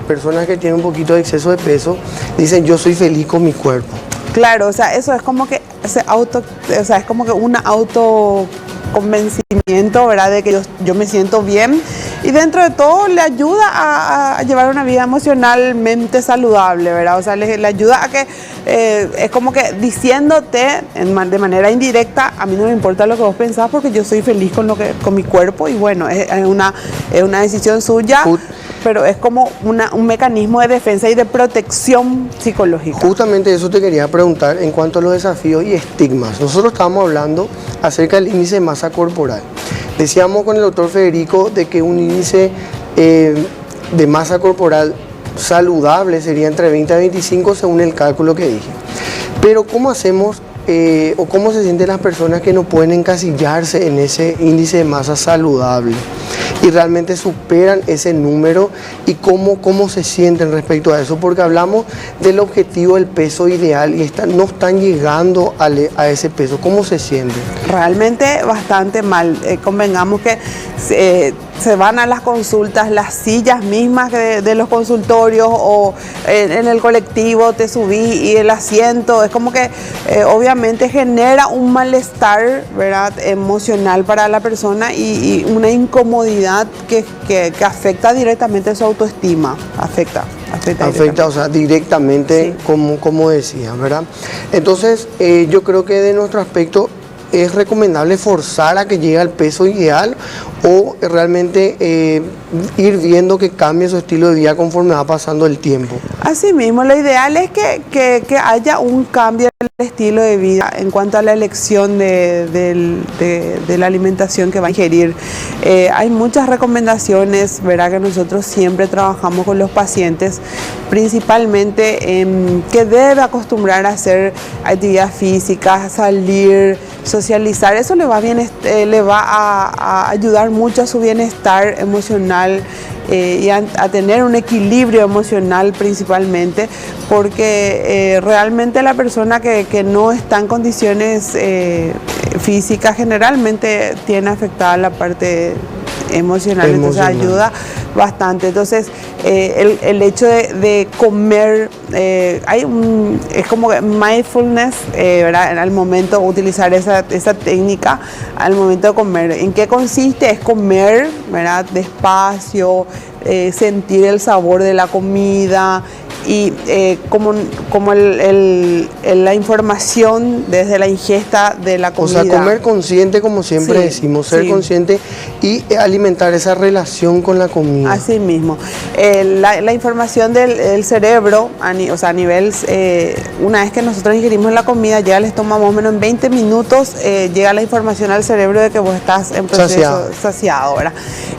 personas que tienen un poquito de exceso de peso, dicen yo soy feliz con mi cuerpo. Claro, o sea, eso es como que es como que un autoconvencimiento, ¿verdad? De que yo me siento bien. Y dentro de todo le ayuda a llevar una vida emocionalmente saludable, ¿verdad? O sea, le ayuda a que, es como que diciéndote de manera indirecta, a mí no me importa lo que vos pensás porque yo soy feliz con mi cuerpo y bueno, es una decisión suya. Pero es como un mecanismo de defensa y de protección psicológica. Justamente eso te quería preguntar en cuanto a los desafíos y estigmas. Nosotros estábamos hablando acerca del índice de masa corporal. Decíamos con el doctor Federico de que un índice de masa corporal saludable sería entre 20 a 25 según el cálculo que dije. Pero ¿cómo hacemos o cómo se sienten las personas que no pueden encasillarse en ese índice de masa saludable y realmente superan ese número y cómo se sienten respecto a eso? Porque hablamos del objetivo del peso ideal y no están llegando a ese peso. ¿Cómo se sienten? Realmente bastante mal. Convengamos que se van a las consultas, las sillas mismas de los consultorios o en el colectivo te subí y el asiento, es como que obviamente genera un malestar, ¿verdad?, emocional para la persona y una incomodidad que afecta directamente a su autoestima, afecta, o sea, directamente, sí. como decía, ¿verdad? Entonces, yo creo que de nuestro aspecto es recomendable forzar a que llegue al peso ideal o realmente ir viendo que cambie su estilo de vida conforme va pasando el tiempo. Así mismo, lo ideal es que haya un cambio en el estilo de vida en cuanto a la elección de la alimentación que va a ingerir. Hay muchas recomendaciones, ¿verdad?, que nosotros siempre trabajamos con los pacientes, principalmente que debe acostumbrar a hacer actividad física, salir, socializar, eso le va a ayudar mucho a su bienestar emocional y a tener un equilibrio emocional principalmente, porque realmente la persona que no está en condiciones físicas generalmente tiene afectada la parte emocional, entonces ayuda bastante. Entonces el hecho de comer, es como mindfulness, ¿verdad? Al momento de utilizar esa técnica al momento de comer. ¿En qué consiste? Es comer, ¿verdad? Despacio, sentir el sabor de la comida y como la información desde la ingesta de la comida. O sea, comer consciente, como siempre decimos, ser consciente y alimentar esa relación con la comida. Así mismo. La información del cerebro, o sea, a nivel, una vez que nosotros ingerimos la comida, llega al estómago más o menos en 20 minutos, llega la información al cerebro de que vos estás en proceso saciado, ¿verdad?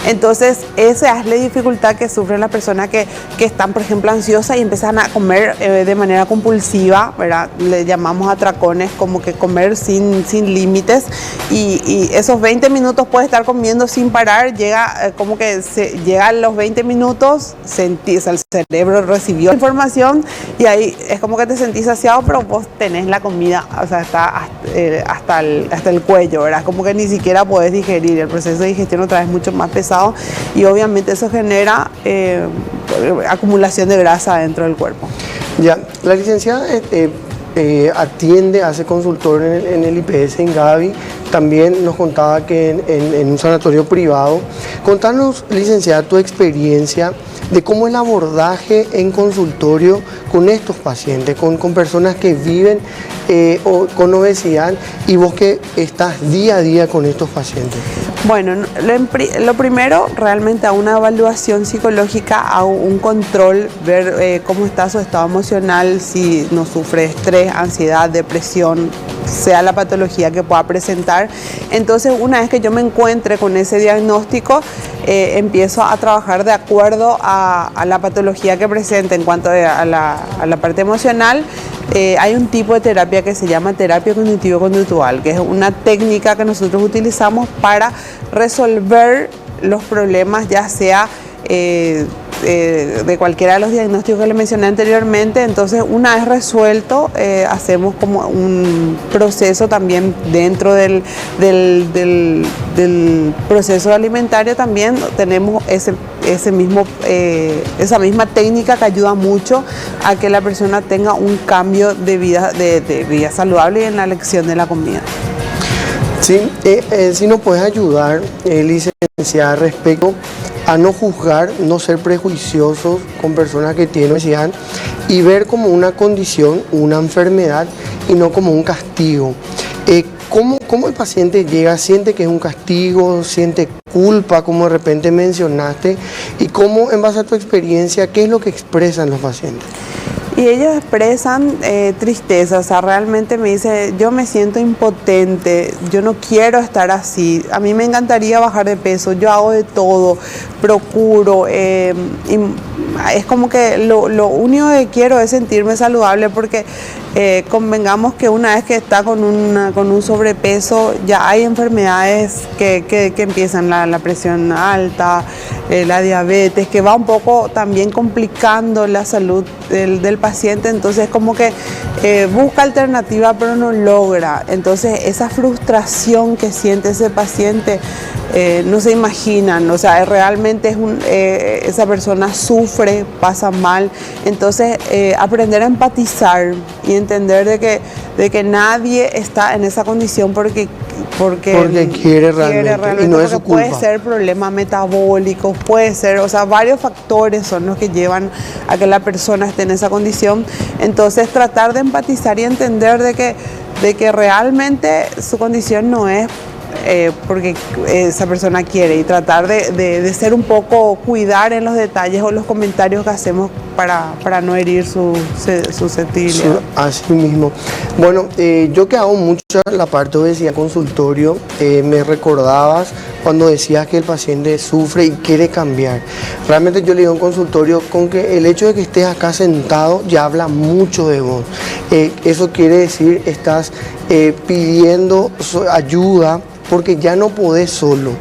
Entonces, esa es la dificultad que sufren las personas que están, por ejemplo, ansiosas y empiezan a comer de manera compulsiva, ¿verdad? Le llamamos atracones, como que comer sin límites, y esos 20 minutos puede estar comiendo sin parar, llega como que llegan los 20 minutos, sentís, el cerebro recibió la información y ahí es como que te sentís saciado, pero vos tenés la comida, o sea, está hasta el cuello, ¿verdad? Como que ni siquiera podés digerir, el proceso de digestión otra vez mucho más pesado y obviamente eso genera acumulación de grasa dentro del cuerpo. Ya, la licenciada atiende, hace consultor en el IPS en Gavi, también nos contaba que en un sanatorio privado. Contanos, licenciada, tu experiencia de cómo el abordaje en consultorio con estos pacientes, con personas que viven con obesidad y vos que estás día a día con estos pacientes. Bueno, lo primero, realmente a una evaluación psicológica, a un control, ver cómo está su estado emocional, si no sufre estrés, ansiedad, depresión, sea la patología que pueda presentar. Entonces, una vez que yo me encuentre con ese diagnóstico, empiezo a trabajar de acuerdo a la patología que presenta. En cuanto a la parte emocional, hay un tipo de terapia que se llama terapia cognitivo-conductual, que es una técnica que nosotros utilizamos para resolver los problemas, ya sea de cualquiera de los diagnósticos que le mencioné anteriormente. Entonces, una vez resuelto, hacemos como un proceso también dentro del proceso alimentario. También tenemos esa misma técnica que ayuda mucho a que la persona tenga un cambio de vida saludable y en la elección de la comida. Sí, si nos puedes ayudar, licenciada, respecto a no juzgar, no ser prejuiciosos con personas que tienen obesidad y ver como una condición, una enfermedad y no como un castigo. ¿Cómo el paciente llega, siente que es un castigo, siente culpa, como de repente mencionaste, y cómo, en base a tu experiencia, qué es lo que expresan los pacientes? Y ellos expresan tristeza, o sea, realmente me dice, yo me siento impotente, yo no quiero estar así, a mí me encantaría bajar de peso, yo hago de todo, procuro, y es como que lo único que quiero es sentirme saludable, porque convengamos que una vez que está con un sobrepeso, ya hay enfermedades que empiezan, la presión alta, la diabetes, que va un poco también complicando la salud del paciente. Entonces como que busca alternativa pero no logra. Entonces esa frustración que siente ese paciente no se imaginan, o sea, realmente esa persona sufre, pasa mal. Entonces aprender a empatizar y entender de que nadie está en esa condición porque quiere realmente y no es su culpa. Puede ser problemas metabólicos, puede ser, o sea, varios factores son los que llevan a que la persona esté en esa condición. Entonces tratar de empatizar y entender de que realmente su condición no es porque esa persona quiere, y tratar de ser un poco, cuidar en los detalles o los comentarios que hacemos para no herir su susceptibilidad. Así mismo. Bueno, yo que hago mucho la parte de obesidad consultorio, me recordabas cuando decías que el paciente sufre y quiere cambiar. Realmente yo le digo en consultorio con que el hecho de que estés acá sentado ya habla mucho de vos. Eso quiere decir estás pidiendo ayuda porque ya no podés solo.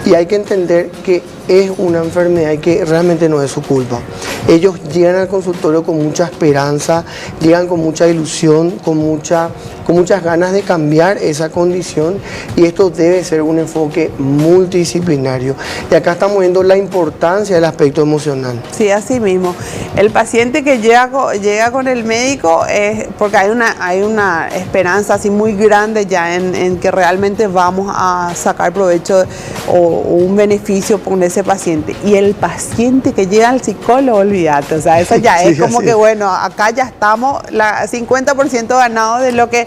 Y hay que entender que es una enfermedad y que realmente no es su culpa. Ellos llegan al consultorio con mucha esperanza, llegan con mucha ilusión, con muchas ganas de cambiar esa condición, y esto debe ser un enfoque multidisciplinario. Y acá estamos viendo la importancia del aspecto emocional. Sí, así mismo. El paciente que llega con el médico es porque hay una esperanza así muy grande ya en que realmente vamos a sacar provecho o un beneficio con ese paciente. Y el paciente que llega al psicólogo, olvídate, o sea, eso ya Sí, es como así que es. bueno, acá ya estamos 50% ganado de lo que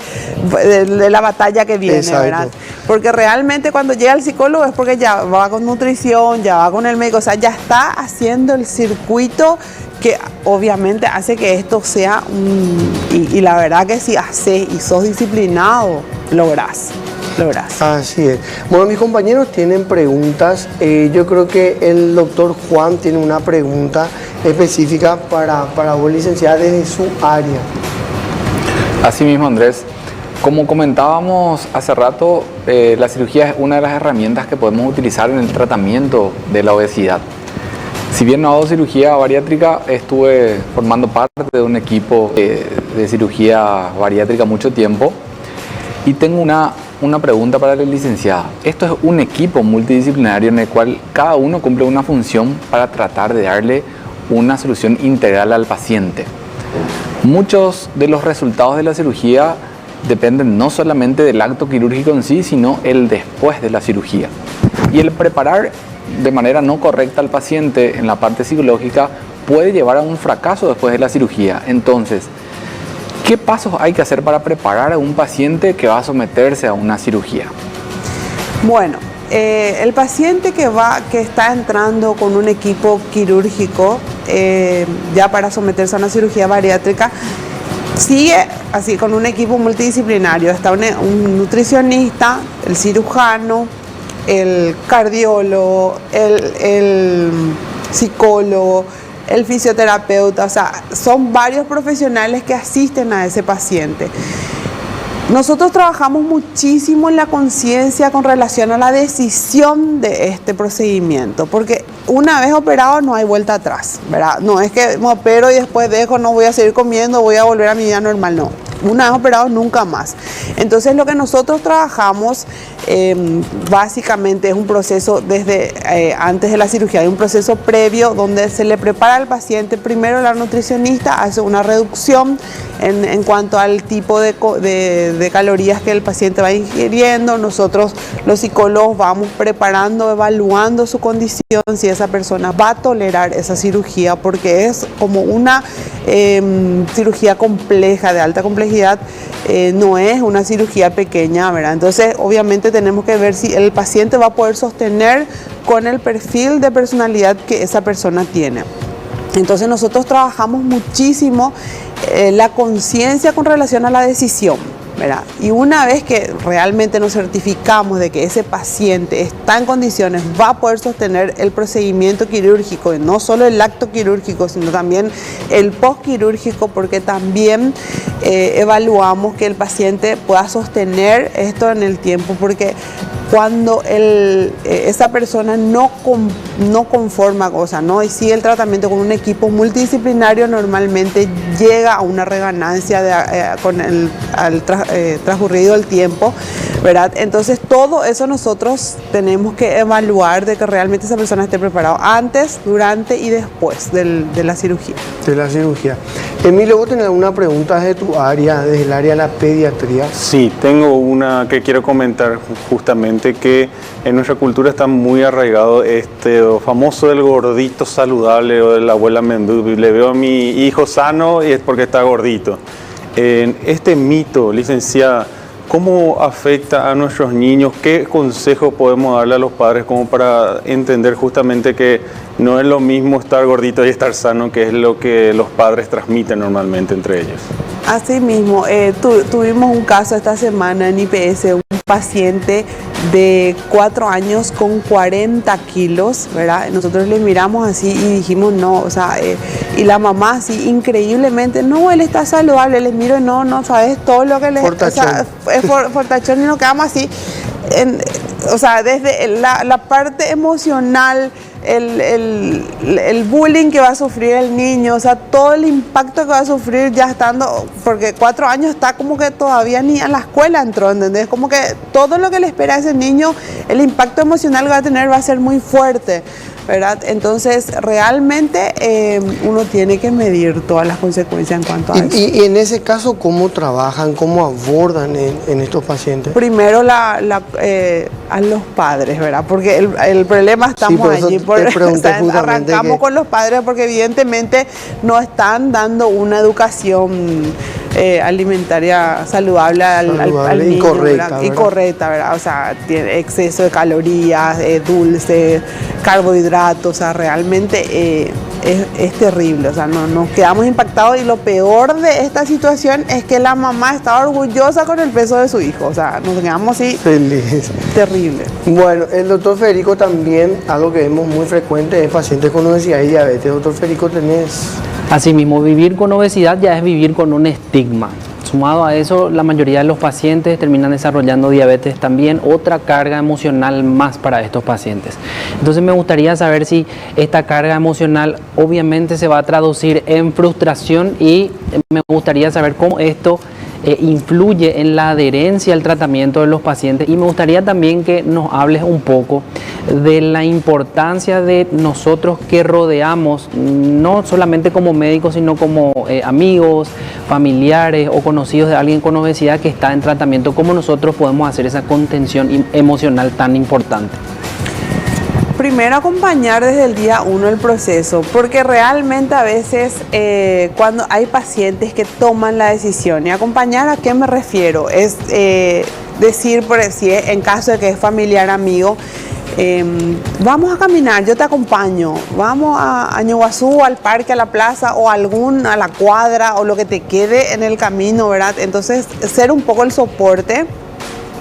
de la batalla que viene, Exacto. ¿verdad? Porque realmente cuando llega al psicólogo es porque ya va con nutrición, ya va con el médico, o sea, ya está haciendo el circuito que obviamente hace que esto sea y la verdad que si haces y sos disciplinado, lográs. Así es. Bueno, mis compañeros tienen preguntas. Yo creo que el doctor Juan tiene una pregunta específica para vos, licenciada, desde su área. Así mismo, Andrés. Como comentábamos hace rato, la cirugía es una de las herramientas que podemos utilizar en el tratamiento de la obesidad. Si bien no hago cirugía bariátrica, estuve formando parte de un equipo de cirugía bariátrica mucho tiempo, y tengo una pregunta para la licenciada. Esto es un equipo multidisciplinario en el cual cada uno cumple una función para tratar de darle una solución integral al paciente. Muchos de los resultados de la cirugía dependen no solamente del acto quirúrgico en sí, sino el después de la cirugía. Y el preparar de manera no correcta al paciente en la parte psicológica puede llevar a un fracaso después de la cirugía. Entonces, ¿qué pasos hay que hacer para preparar a un paciente que va a someterse a una cirugía? Bueno, el paciente que está entrando con un equipo quirúrgico ya para someterse a una cirugía bariátrica, sigue así con un equipo multidisciplinario. Está un nutricionista, el cirujano, el cardiólogo, el psicólogo, el fisioterapeuta, o sea, son varios profesionales que asisten a ese paciente. Nosotros trabajamos muchísimo en la conciencia con relación a la decisión de este procedimiento, porque una vez operado no hay vuelta atrás, ¿verdad? No es que me opero y después dejo, no voy a seguir comiendo, voy a volver a mi vida normal, no. Una vez operado nunca más. Entonces lo que nosotros trabajamos básicamente es un proceso desde antes de la cirugía, hay un proceso previo donde se le prepara al paciente. Primero la nutricionista hace una reducción en cuanto al tipo de calorías que el paciente va ingiriendo. Nosotros los psicólogos vamos preparando, evaluando su condición, si esa persona va a tolerar esa cirugía, porque es como una cirugía compleja, de alta complejidad, no es una cirugía pequeña, ¿verdad? Entonces obviamente tenemos que ver si el paciente va a poder sostener con el perfil de personalidad que esa persona tiene. Entonces nosotros trabajamos muchísimo la conciencia con relación a la decisión, ¿verdad? Y una vez que realmente nos certificamos de que ese paciente está en condiciones, va a poder sostener el procedimiento quirúrgico, y no solo el acto quirúrgico, sino también el postquirúrgico, porque también evaluamos que el paciente pueda sostener esto en el tiempo, porque cuando esa persona no conforma, o sea, no sigue el tratamiento con un equipo multidisciplinario, normalmente llega a una reganancia con el transcurrido el tiempo, ¿verdad? Entonces todo eso nosotros tenemos que evaluar de que realmente esa persona esté preparada antes, durante y después de la cirugía. De la cirugía. Emilio, ¿vos tenés alguna pregunta desde tu área, desde el área de la pediatría? Sí, tengo una que quiero comentar justamente, que en nuestra cultura está muy arraigado este famoso del gordito saludable o de la abuela Mendú. Le veo a mi hijo sano y es porque está gordito. Este mito, licenciada, ¿cómo afecta a nuestros niños? ¿Qué consejo podemos darle a los padres como para entender justamente que no es lo mismo estar gordito y estar sano, que es lo que los padres transmiten normalmente entre ellos? Así mismo, tuvimos un caso esta semana en IPS, un paciente de 4 años con 40 kilos, ¿verdad? Nosotros le miramos así y dijimos no, o sea, y la mamá así increíblemente, no, él está saludable, les miro, no, sabes todo lo que le... Fortachón. O sea, es fortachón y nos quedamos así, o sea, desde la parte emocional, el bullying que va a sufrir el niño, o sea, todo el impacto que va a sufrir ya estando, porque 4 años está como que todavía ni a la escuela entró, ¿entendés? Como que todo lo que le espera a ese niño, el impacto emocional que va a tener va a ser muy fuerte, ¿verdad? Entonces, realmente uno tiene que medir todas las consecuencias en cuanto a eso. Y en ese caso, ¿cómo trabajan, cómo abordan en estos pacientes? Primero a los padres, ¿verdad? Porque el problema estamos por eso allí. te pregunté justamente Arrancamos que... con los padres porque evidentemente no están dando una educación alimentaria saludable al niño, incorrecta, ¿verdad? ¿verdad? Incorrecta, ¿verdad? O sea, tiene exceso de calorías, dulces, carbohidratos, o sea, realmente es terrible, o sea, nos quedamos impactados y lo peor de esta situación es que la mamá está orgullosa con el peso de su hijo, o sea, nos quedamos así, Feliz. terrible. Bueno, el doctor Federico también, algo que vemos muy frecuente es pacientes con obesidad y diabetes. Doctor Federico, tenés... Asimismo, vivir con obesidad ya es vivir con un estigma. Sumado a eso, la mayoría de los pacientes terminan desarrollando diabetes también, otra carga emocional más para estos pacientes. Entonces me gustaría saber si esta carga emocional obviamente se va a traducir en frustración y me gustaría saber cómo esto influye en la adherencia al tratamiento de los pacientes, y me gustaría también que nos hables un poco de la importancia de nosotros que rodeamos, no solamente como médicos, sino como amigos, familiares o conocidos de alguien con obesidad que está en tratamiento, cómo nosotros podemos hacer esa contención emocional tan importante. Primero, acompañar desde el día 1 el proceso, porque realmente a veces cuando hay pacientes que toman la decisión, y acompañar, ¿a qué me refiero? Es decir, por decir, en caso de que es familiar, amigo, vamos a caminar, yo te acompaño, vamos a Ñuguazú, al parque, a la plaza o a la cuadra o lo que te quede en el camino, ¿verdad? Entonces, ser un poco el soporte,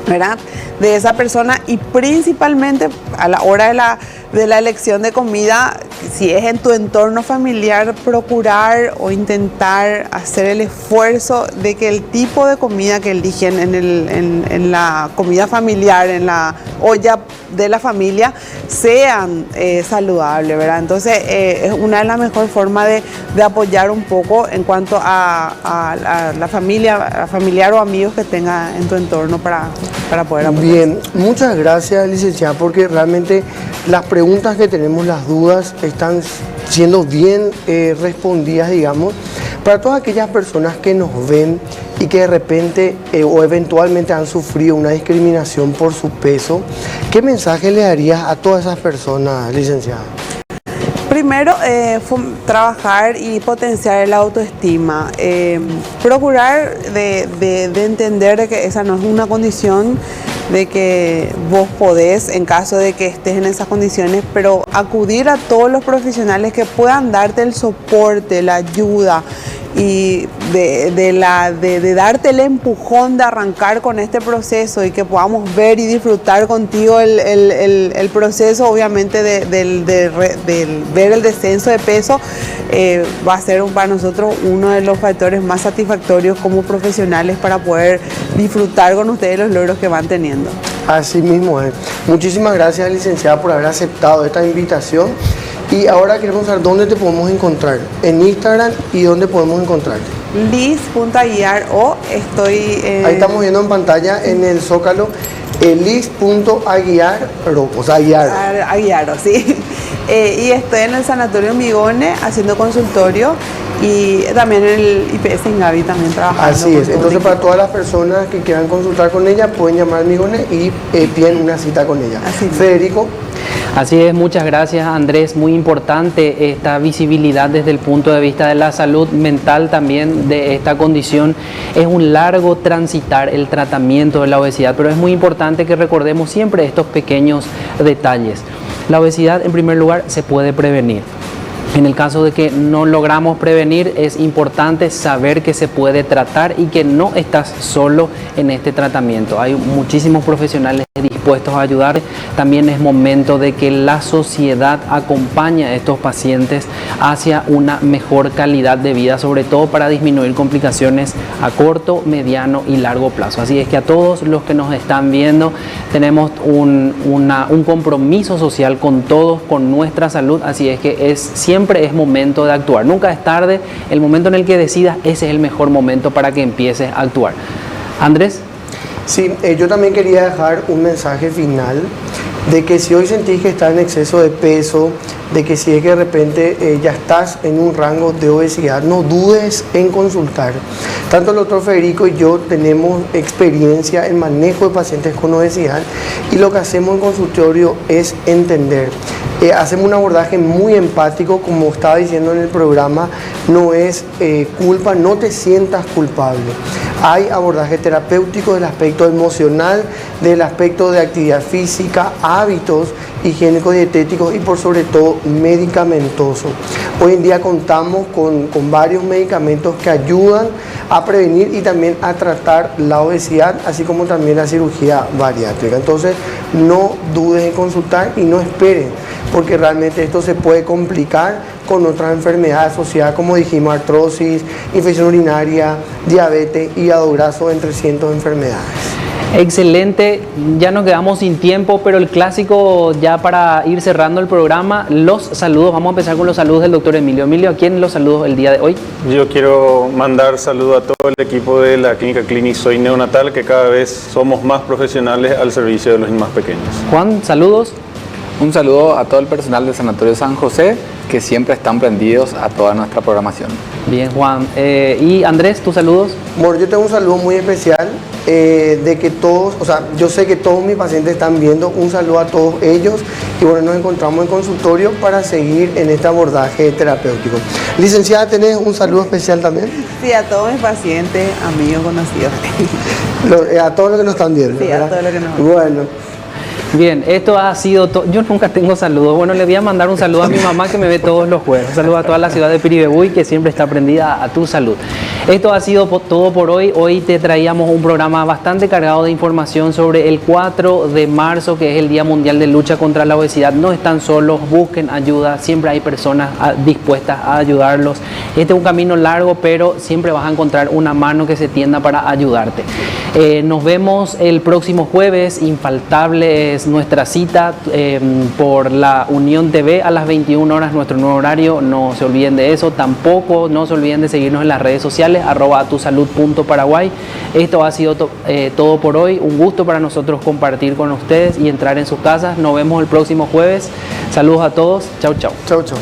¿verdad?, de esa persona, y principalmente a la hora de la elección de comida, si es en tu entorno familiar, procurar o intentar hacer el esfuerzo de que el tipo de comida que eligen en la comida familiar, en la olla de la familia, sean saludables, ¿verdad? Entonces es una de las mejores formas de apoyar un poco en cuanto a la familia, a familiar o amigos que tenga en tu entorno para poder apoyar. Bien, muchas gracias, licenciada, porque realmente las preguntas que tenemos, las dudas, están siendo bien respondidas, digamos, para todas aquellas personas que nos ven y que de repente o eventualmente han sufrido una discriminación por su peso. ¿Qué mensaje le darías a todas esas personas, licenciada? Primero, trabajar y potenciar la autoestima, procurar de entender que esa no es una condición, de que vos podés, en caso de que estés en esas condiciones, pero acudir a todos los profesionales que puedan darte el soporte, la ayuda y de darte el empujón de arrancar con este proceso, y que podamos ver y disfrutar contigo el proceso, obviamente, de ver el descenso de peso, va a ser para nosotros uno de los factores más satisfactorios como profesionales para poder disfrutar con ustedes los logros que van teniendo. Así mismo es. Muchísimas gracias, licenciada, por haber aceptado esta invitación. Y ahora queremos saber dónde te podemos encontrar, en Instagram, y dónde podemos encontrarte. Liz.aguiar.o, estoy... Ahí estamos viendo en pantalla, en el Zócalo, Liz.aguiar.ro, o sea, Aguiaro, sí. Y estoy en el Sanatorio Migone haciendo consultorio, y también en el IPS en Gavi también trabajando. Así es. Entonces, para todas las personas que quieran consultar con ella, pueden llamar a Migone y piden una cita con ella. Así es. Federico. Así es, muchas gracias, Andrés. Muy importante esta visibilidad desde el punto de vista de la salud mental también de esta condición. Es un largo transitar el tratamiento de la obesidad, pero es muy importante que recordemos siempre estos pequeños detalles. La obesidad, en primer lugar, se puede prevenir. En el caso de que no logramos prevenir, es importante saber que se puede tratar y que no estás solo en este tratamiento. Hay muchísimos profesionales dispuestos a ayudar. También es momento de que la sociedad acompañe a estos pacientes hacia una mejor calidad de vida, sobre todo para disminuir complicaciones a corto, mediano y largo plazo. Así es que a todos los que nos están viendo, tenemos un compromiso social con todos, con nuestra salud. Así es que siempre es momento de actuar. Nunca es tarde. El momento en el que decidas, ese es el mejor momento para que empieces a actuar. Andrés. Sí, yo también quería dejar un mensaje final de que si hoy sentís que estás en exceso de peso, de que si es que de repente ya estás en un rango de obesidad, no dudes en consultar. Tanto el doctor Federico y yo tenemos experiencia en manejo de pacientes con obesidad y lo que hacemos en consultorio es entender. Hacemos un abordaje muy empático, como estaba diciendo en el programa, no es culpa, no te sientas culpable. Hay abordaje terapéutico del aspecto emocional, del aspecto de actividad física, hábitos higiénicos, dietéticos y por sobre todo medicamentosos. Hoy en día contamos con varios medicamentos que ayudan a prevenir y también a tratar la obesidad, así como también la cirugía bariátrica. Entonces no dudes en consultar y no esperes, porque realmente esto se puede complicar con otras enfermedades asociadas, como dijimos, artrosis, infección urinaria, diabetes, hígado graso, entre cientos de enfermedades. Excelente, ya nos quedamos sin tiempo, pero el clásico ya para ir cerrando el programa, los saludos. Vamos a empezar con los saludos del doctor Emilio. Emilio, ¿a quién los saludos el día de hoy? Yo quiero mandar saludos a todo el equipo de la Clínica Clinic Soy Neonatal, que cada vez somos más profesionales al servicio de los más pequeños. Juan, saludos. Un saludo a todo el personal del Sanatorio San José, que siempre están prendidos a toda nuestra programación. Bien, Juan. Y Andrés, tus saludos. Bueno, yo tengo un saludo muy especial de que todos, o sea, yo sé que todos mis pacientes están viendo. Un saludo a todos ellos y bueno, nos encontramos en consultorio para seguir en este abordaje terapéutico. Licenciada, ¿tenés un saludo especial también? Sí, a todos mis pacientes, amigos, conocidos. A todos los que nos están viendo. Sí, ¿verdad? a todos los que nos Bueno. Bien, esto ha sido todo. Yo nunca tengo saludos. Bueno, le voy a mandar un saludo a mi mamá que me ve todos los jueves. Un saludo a toda la ciudad de Piribebuy que siempre está prendida a tu salud. Esto ha sido todo por hoy. Hoy te traíamos un programa bastante cargado de información sobre el 4 de marzo, que es el Día Mundial de Lucha contra la Obesidad. No están solos, busquen ayuda. Siempre hay personas dispuestas a ayudarlos. Este es un camino largo, pero siempre vas a encontrar una mano que se tienda para ayudarte. Nos vemos el próximo jueves. Infaltable es nuestra cita por la Unión TV a las 21 horas, nuestro nuevo horario. No se olviden de eso. Tampoco no se olviden de seguirnos en las redes sociales, @atusalud.paraguay. Esto ha sido todo por hoy. Un gusto para nosotros compartir con ustedes y entrar en sus casas. Nos vemos el próximo jueves. Saludos a todos. Chau, chau. Chau, chau.